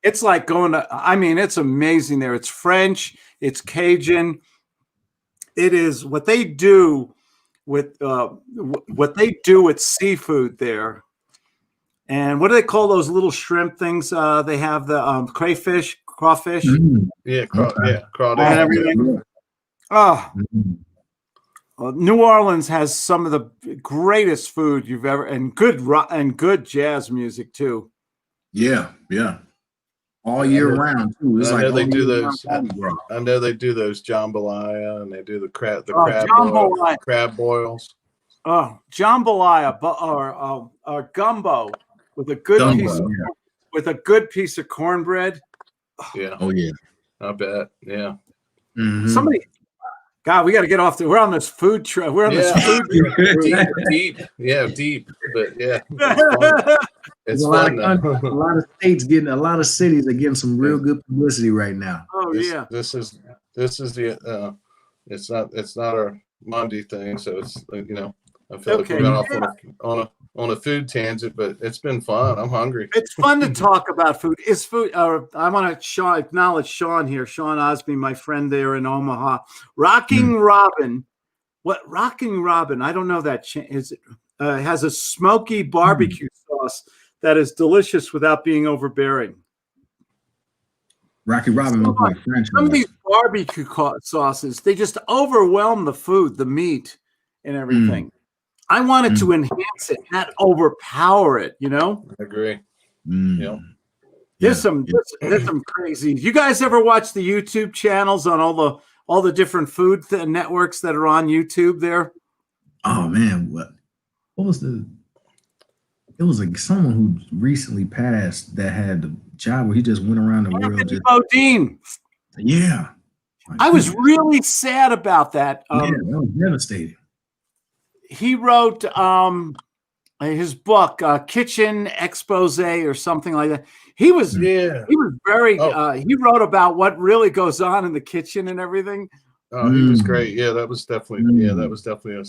S1: It's like going to, I mean, it's amazing there. It's French, it's Cajun. It is what they do with seafood there. And what do they call those little shrimp things? They have the crayfish, crawfish,
S2: Yeah,
S3: Okay.
S2: crawdad.
S1: and everything. Oh,
S3: Mhm.
S1: New Orleans has some of the greatest food you've ever, and good jazz music too.
S3: Yeah, yeah. All
S2: Yeah,
S3: year
S2: I know-
S3: round too. It's
S2: I
S3: like
S2: know they
S3: all
S2: do
S3: year
S2: those.
S3: round Mardi Gras.
S2: I know they do those jambalaya, and they do the crab
S1: Jambalaya.
S2: crab boils.
S1: Oh, jambalaya, or gumbo with a good
S3: Gumbo,
S1: piece of,
S3: yeah.
S1: with a good piece of cornbread.
S2: Yeah,
S3: Oh yeah.
S2: I bet. Yeah.
S3: Mhm.
S1: Somebody, God, we got to get off we're on this food trip. We're on
S2: Yeah.
S1: this food
S2: deep. Yeah, deep. But yeah,
S1: trip.
S2: it's
S3: There's a lot
S2: fun.
S3: of countries, a
S2: though.
S3: lot of states getting, a lot of cities are getting some real good publicity right now.
S1: Oh yeah.
S2: This is the it's not our Monday thing, so it's I feel like
S1: Okay,
S2: we went off on a food tangent, but it's been fun. I'm hungry.
S1: It's fun to talk about food. Is food? I want to acknowledge Sean here, Sean Osby, my friend there in Omaha. Rocking Robin. What Rocking Robin? I don't know that. Is it has a smoky barbecue sauce that is delicious without being overbearing.
S3: Rocky Robin must be a French.
S1: Some of these barbecue sauces, they just overwhelm the food, the meat, and everything. I wanted to enhance it, not overpower it. You know.
S2: I agree.
S3: Mm.
S2: Yeah.
S1: There's some crazy. You guys ever watch the YouTube channels on all the different food networks that are on YouTube there?
S3: Oh man, what was the? It was like someone who recently passed that had the job where he just went around the world.
S1: Anthony
S3: Just,
S1: Bourdain.
S3: yeah.
S1: I was really sad about that.
S3: Yeah, that was devastating.
S1: He wrote his book, Kitchen Expose or something like that. He was
S2: Yeah.
S1: very.
S2: Oh.
S1: He wrote about what really goes on in the kitchen and everything.
S2: Oh, he was
S3: Mm.
S2: great. Yeah, that was definitely a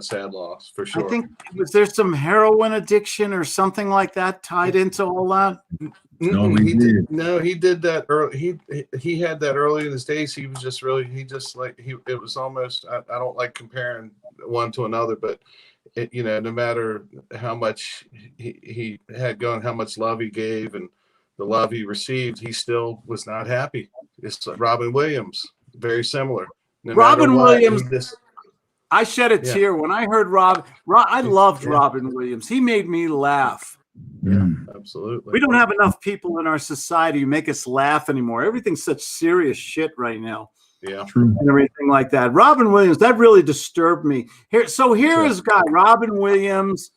S2: sad loss for sure.
S1: I think was there some heroin addiction or something like that tied into all that?
S3: No, he did.
S2: No, he did that early. He had that early in his days. He was just really it was almost. I don't like comparing one to another, but no matter how much he had gone, how much love he gave, and the love he received, he still was not happy. It's like Robin Williams, very similar. No
S1: Robin
S2: matter what,
S1: Williams.
S2: he just-
S1: I shed a
S2: Yeah.
S1: tear when I heard I loved Robin Williams. He made me laugh.
S3: Mm.
S2: absolutely.
S1: We don't have enough people in our society who make us laugh anymore. Everything's such serious shit right now
S2: Yeah.
S3: True.
S1: and everything like that. Robin Williams, that really disturbed me. Here
S2: Sure.
S1: is a guy, Robin Williams,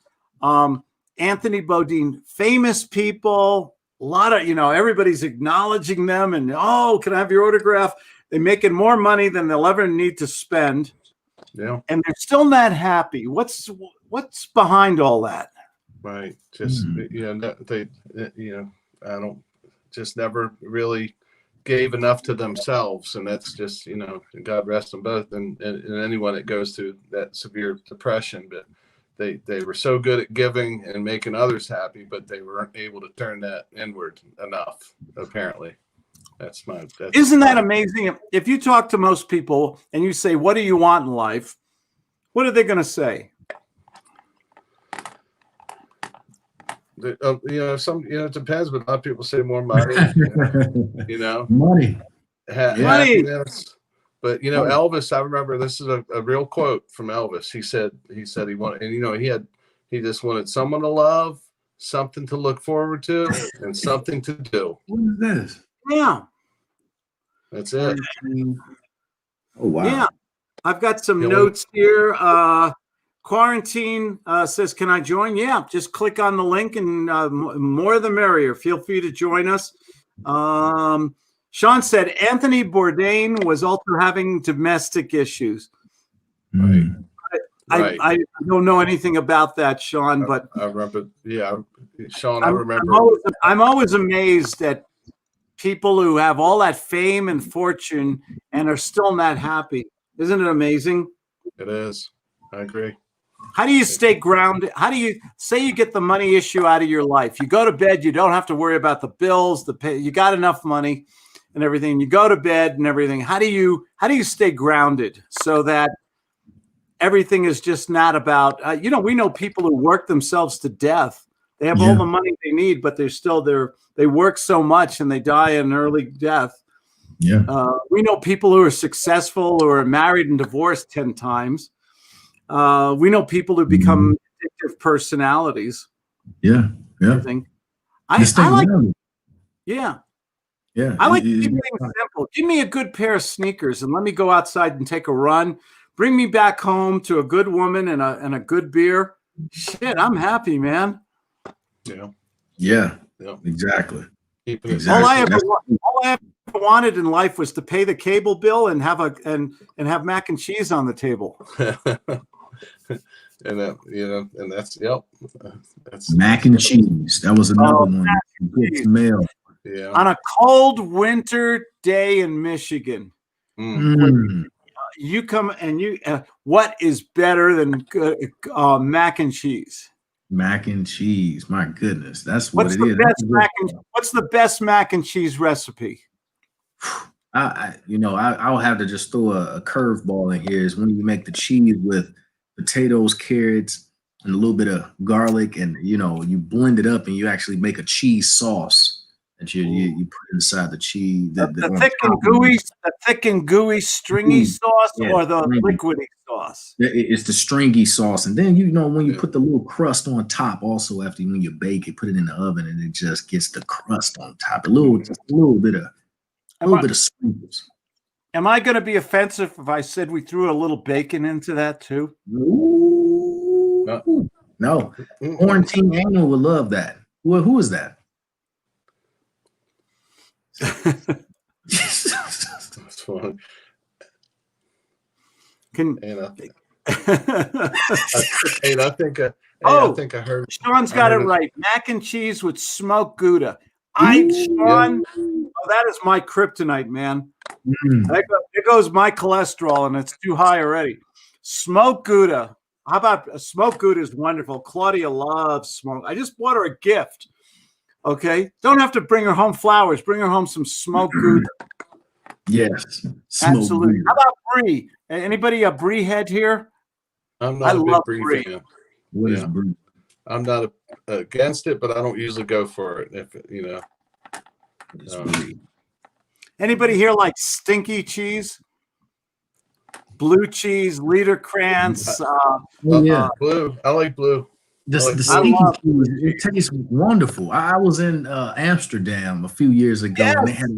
S1: Anthony Bourdain, famous people, a lot of, everybody's acknowledging them and, oh, can I have your autograph? They're making more money than they'll ever need to spend.
S2: Yeah.
S1: And they're still not happy. What's behind all that?
S2: Right. Just they I don't just never really gave enough to themselves, and that's just God rest them both, and anyone that goes through that severe depression, but they were so good at giving and making others happy, but they weren't able to turn that inward enough. Apparently,
S1: Isn't that amazing? If you talk to most people and you say, "What do you want in life?" What are they going to say?
S2: It depends, but a lot of people say more money.
S3: Money.
S2: Happiness. But Elvis, I remember this is a real quote from Elvis. He said he wanted, and he just wanted someone to love, something to look forward to, and something to do.
S3: What is this?
S1: Yeah.
S2: That's it.
S3: Oh wow.
S1: Yeah. I've got some
S2: Yeah,
S1: notes here. Quarantine says, can I join? Yeah, just click on the link and more the merrier. Feel free to join us. Sean said Anthony Bourdain was also having domestic issues.
S3: Mm.
S2: Right.
S1: I don't know anything about that, Sean, but
S2: I remember. Yeah, Sean, I
S1: I'm
S2: remember.
S1: I'm always amazed at people who have all that fame and fortune and are still not happy. Isn't it amazing?
S2: It is. I agree.
S1: How do you stay grounded? How do you say you get the money issue out of your life? You go to bed, you don't have to worry about the bills, the pay, you got enough money and everything. You go to bed and everything. How do you stay grounded so that everything is just not about we know people who work themselves to death. They have all the money they need, but they work so much and they die an early death.
S3: Yeah.
S1: We know people who are successful or are married and divorced 10 times. We know people who become addictive personalities.
S3: Yeah. Yeah.
S1: I like,
S3: Yeah.
S1: I like keeping things simple. Give me a good pair of sneakers and let me go outside and take a run. Bring me back home to a good woman and a good beer. Shit, I'm happy, man.
S3: Yeah. Exactly.
S1: All I ever wanted in life was to pay the cable bill and have have mac and cheese on the table.
S2: And that's that's
S3: mac and cheese. That was another one. Good smell.
S2: Yeah.
S1: On a cold winter day in Michigan, you come and what is better than mac and cheese?
S3: Mac and cheese. My goodness, that's what
S1: What's
S3: it
S1: the
S3: is.
S1: What's the best mac and cheese recipe?
S3: I'll have to just throw a curveball in here. Is when you make the cheese with potatoes, carrots, and a little bit of garlic, and you blend it up, and you actually make a cheese sauce that you put inside the cheese.
S1: The thick and gooey, stringy sauce, or the liquidy sauce.
S3: It's the stringy sauce, and then when you put the little crust on top, also when you bake it, put it in the oven, and it just gets the crust on top. Just a little bit of sprinkles.
S1: Am I going to be offensive if I said we threw a little bacon into that too?
S3: Ooh. No. Quarantine Animal would love that. Who is that?
S2: That's fun. I think I heard.
S1: Sean's got it right. Mac and cheese with smoked Gouda. Sean, that is my kryptonite, man. There goes my cholesterol, and it's too high already. Smoked Gouda. How about smoked Gouda is wonderful. Claudia loves smoke. I just bought her a gift. Okay, don't have to bring her home flowers. Bring her home some smoked Gouda.
S3: Yes,
S1: absolutely. How about brie? Anybody a brie head here?
S2: I'm not a big brie fan.
S3: What is brie?
S2: I'm not against it, but I don't usually go for it.
S1: Anybody here like stinky cheese? Blue cheese, Liederkranz.
S2: Blue. I like blue.
S3: The stinky cheese, it tastes wonderful. I was in Amsterdam a few years ago, and they had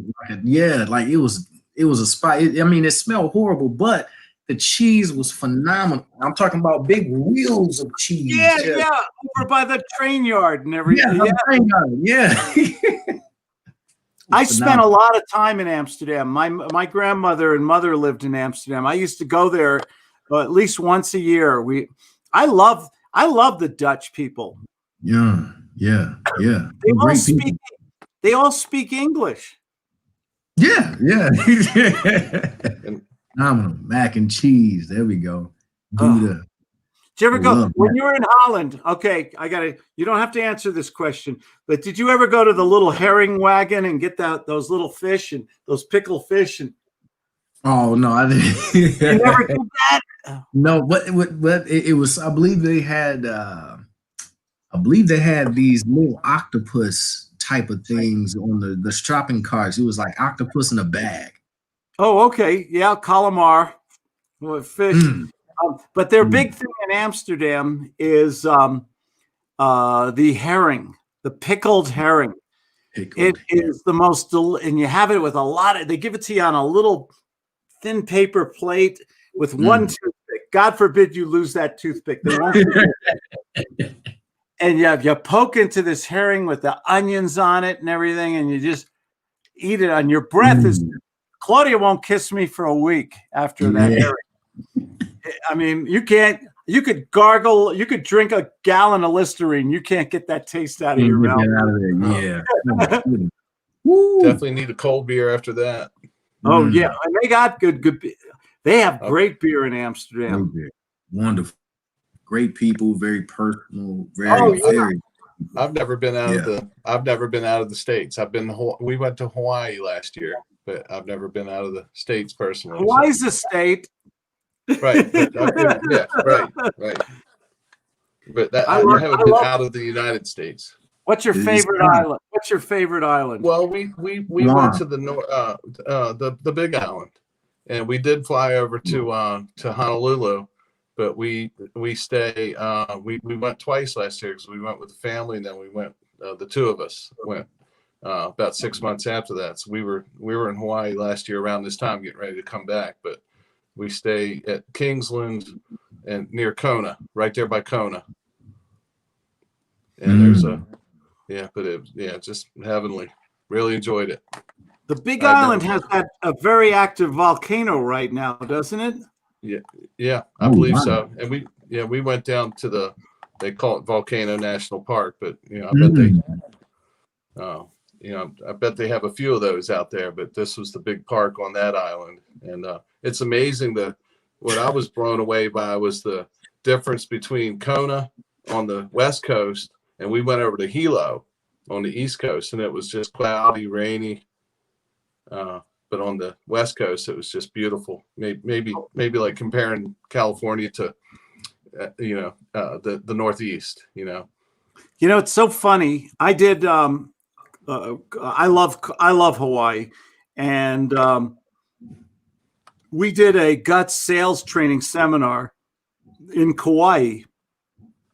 S3: it was a spot. It smelled horrible, but the cheese was phenomenal. I'm talking about big wheels of cheese.
S1: Yeah, over by the train yard and everything. I spent a lot of time in Amsterdam. My grandmother and mother lived in Amsterdam. I used to go there at least once a year. I love the Dutch people.
S3: Yeah.
S1: They all speak English.
S3: Yeah. Phenomenal. Mac and cheese. There we go. Gouda.
S1: Did you ever go when you were in Holland? Okay, you don't have to answer this question, but did you ever go to the little herring wagon and get those little fish and those pickled fish?
S3: Oh no, I didn't.
S1: You never did that?
S3: No, but it was. I believe they had these little octopus type of things on the shopping carts. It was like octopus in a bag.
S1: Oh, okay, yeah, calamar, fish. But their big thing in Amsterdam is the herring, the pickled herring. Is the most, and you have it with they give it to you on a little thin paper plate with one toothpick. God forbid you lose that toothpick. They won't. And you poke into this herring with the onions on it and everything, and you just eat it on your breath. Claudia won't kiss me for a week after that herring. I mean, you could gargle, you could drink a gallon of Listerine. You can't get that taste out of your mouth.
S2: Definitely need a cold beer after that.
S1: Oh yeah. And they got good. They have great beer in Amsterdam.
S3: Wonderful. great people, very personal, very,
S1: Oh, yeah.
S3: very.
S2: I've never been out of
S3: Yeah.
S2: the States. We went to Hawaii last year, but I've never been out of the States personally. so-
S1: Hawaii's a state.
S2: Right. But, yeah. Right. But
S1: I
S2: I
S1: love-
S2: haven't
S1: I
S2: been
S1: love-
S2: out of the United States.
S1: What's your
S3: It is
S1: favorite
S3: fun.
S1: island? What's your favorite island?
S2: Well, we
S3: Guam.
S2: went to the Big Island, and we did fly over to Honolulu, but we stay. We went twice last year because we went with the family, and then we went. The two of us went about 6 months after that. So we were in Hawaii last year around this time, getting ready to come back, but we stay at Kingsland and near Kona, right there by Kona. And there's it's just heavenly. Really enjoyed it.
S1: The Big
S2: I've
S1: Island
S2: never-
S1: has a very active volcano right now, doesn't it?
S2: Yeah, I
S3: Oh,
S2: believe
S3: wow.
S2: so. And we went down to they call it Volcano National Park, but I bet they have a few of those out there, but this was the big park on that island. And it's amazing that what I was blown away by was the difference between Kona on the West Coast, and we went over to Hilo on the East Coast, and it was just cloudy, rainy. But on the West Coast, it was just beautiful. Maybe like comparing California to, the Northeast.
S1: It's so funny. I did. I love Hawaii, and we did a guts sales training seminar in Kauai,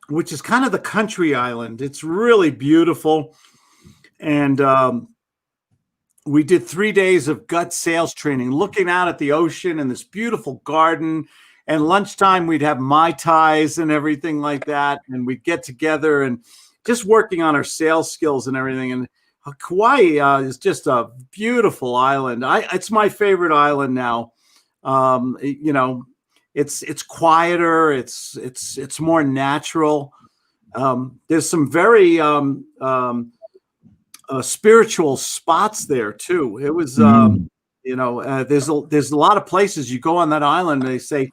S1: which is kind of the country island. It's really beautiful, and we did 3 days of gut sales training, looking out at the ocean and this beautiful garden. And lunchtime, we'd have Mai Tais and everything like that. And we'd get together and just working on our sales skills and everything. And Kauai is just a beautiful island. It's my favorite island now. It's quieter. It's more natural. There's some very spiritual spots there too. It was, there's a lot of places you go on that island. And they say,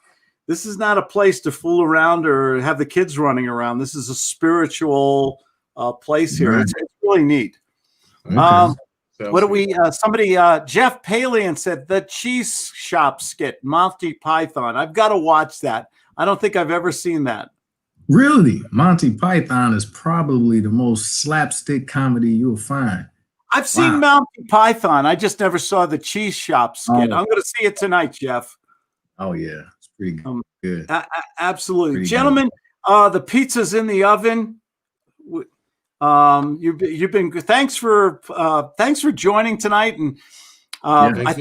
S1: this is not a place to fool around or have the kids running around. This is a spiritual place here.
S3: Right.
S1: It's really neat.
S3: Okay.
S1: What do we? Somebody, Jeff Palian said the cheese shop skit, Monty Python. I've got to watch that. I don't think I've ever seen that.
S3: Really, Monty Python is probably the most slapstick comedy you'll find.
S1: I've seen Monty Python. I just never saw the cheese shop skit.
S3: Oh.
S1: I'm going to see it tonight, Jeff.
S3: Oh yeah, it's pretty good.
S1: Absolutely,
S3: Pretty
S1: gentlemen. The pizza's in the oven. You've been thanks for joining tonight, and I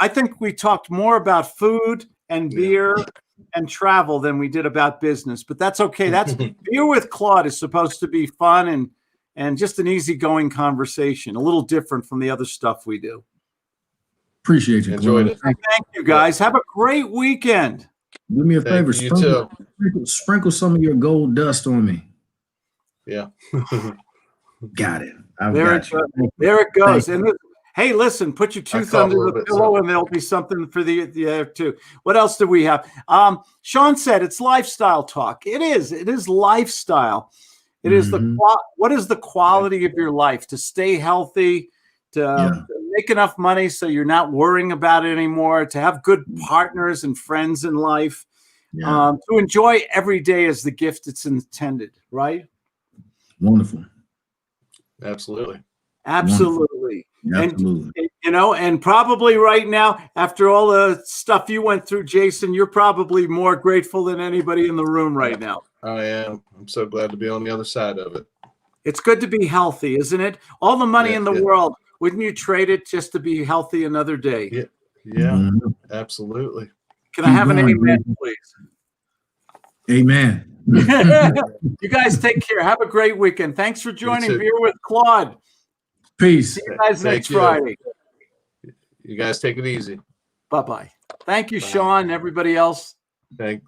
S1: think we talked more about food and beer and travel than we did about business, but that's okay. That's Beer with Claude is supposed to be fun and just an easygoing conversation, a little different from the other stuff we do.
S3: Appreciate you.
S2: Enjoyed it.
S1: Thank you, guys. Have a great weekend.
S3: Do me a favor.
S2: You too.
S3: Sprinkle some of your gold dust on me.
S2: Yeah.
S3: Got it.
S1: There it goes. And hey, listen, put your tooth under the pillow and there'll be something for the air too. What else do we have? Sean said it's lifestyle talk. It is lifestyle. It is what is the quality of your life to stay healthy, to make enough money so you're not worrying about it anymore, to have good partners and friends in life, to enjoy every day as the gift it's intended, right?
S3: Wonderful.
S2: Absolutely.
S3: Absolutely.
S1: And probably right now, after all the stuff you went through, Jason, you're probably more grateful than anybody in the room right now.
S2: I am. I'm so glad to be on the other side of it.
S1: It's good to be healthy, isn't it? All the money in the world, wouldn't you trade it just to be healthy another day?
S2: Yeah, absolutely.
S1: Can I have an amen, please?
S3: Amen.
S1: You guys take care. Have a great weekend. Thanks for joining Beer with Claude.
S3: Peace.
S1: See you guys next Friday.
S2: You guys take it easy.
S1: Bye-bye. Thank you, Sean, and everybody else.
S2: Thank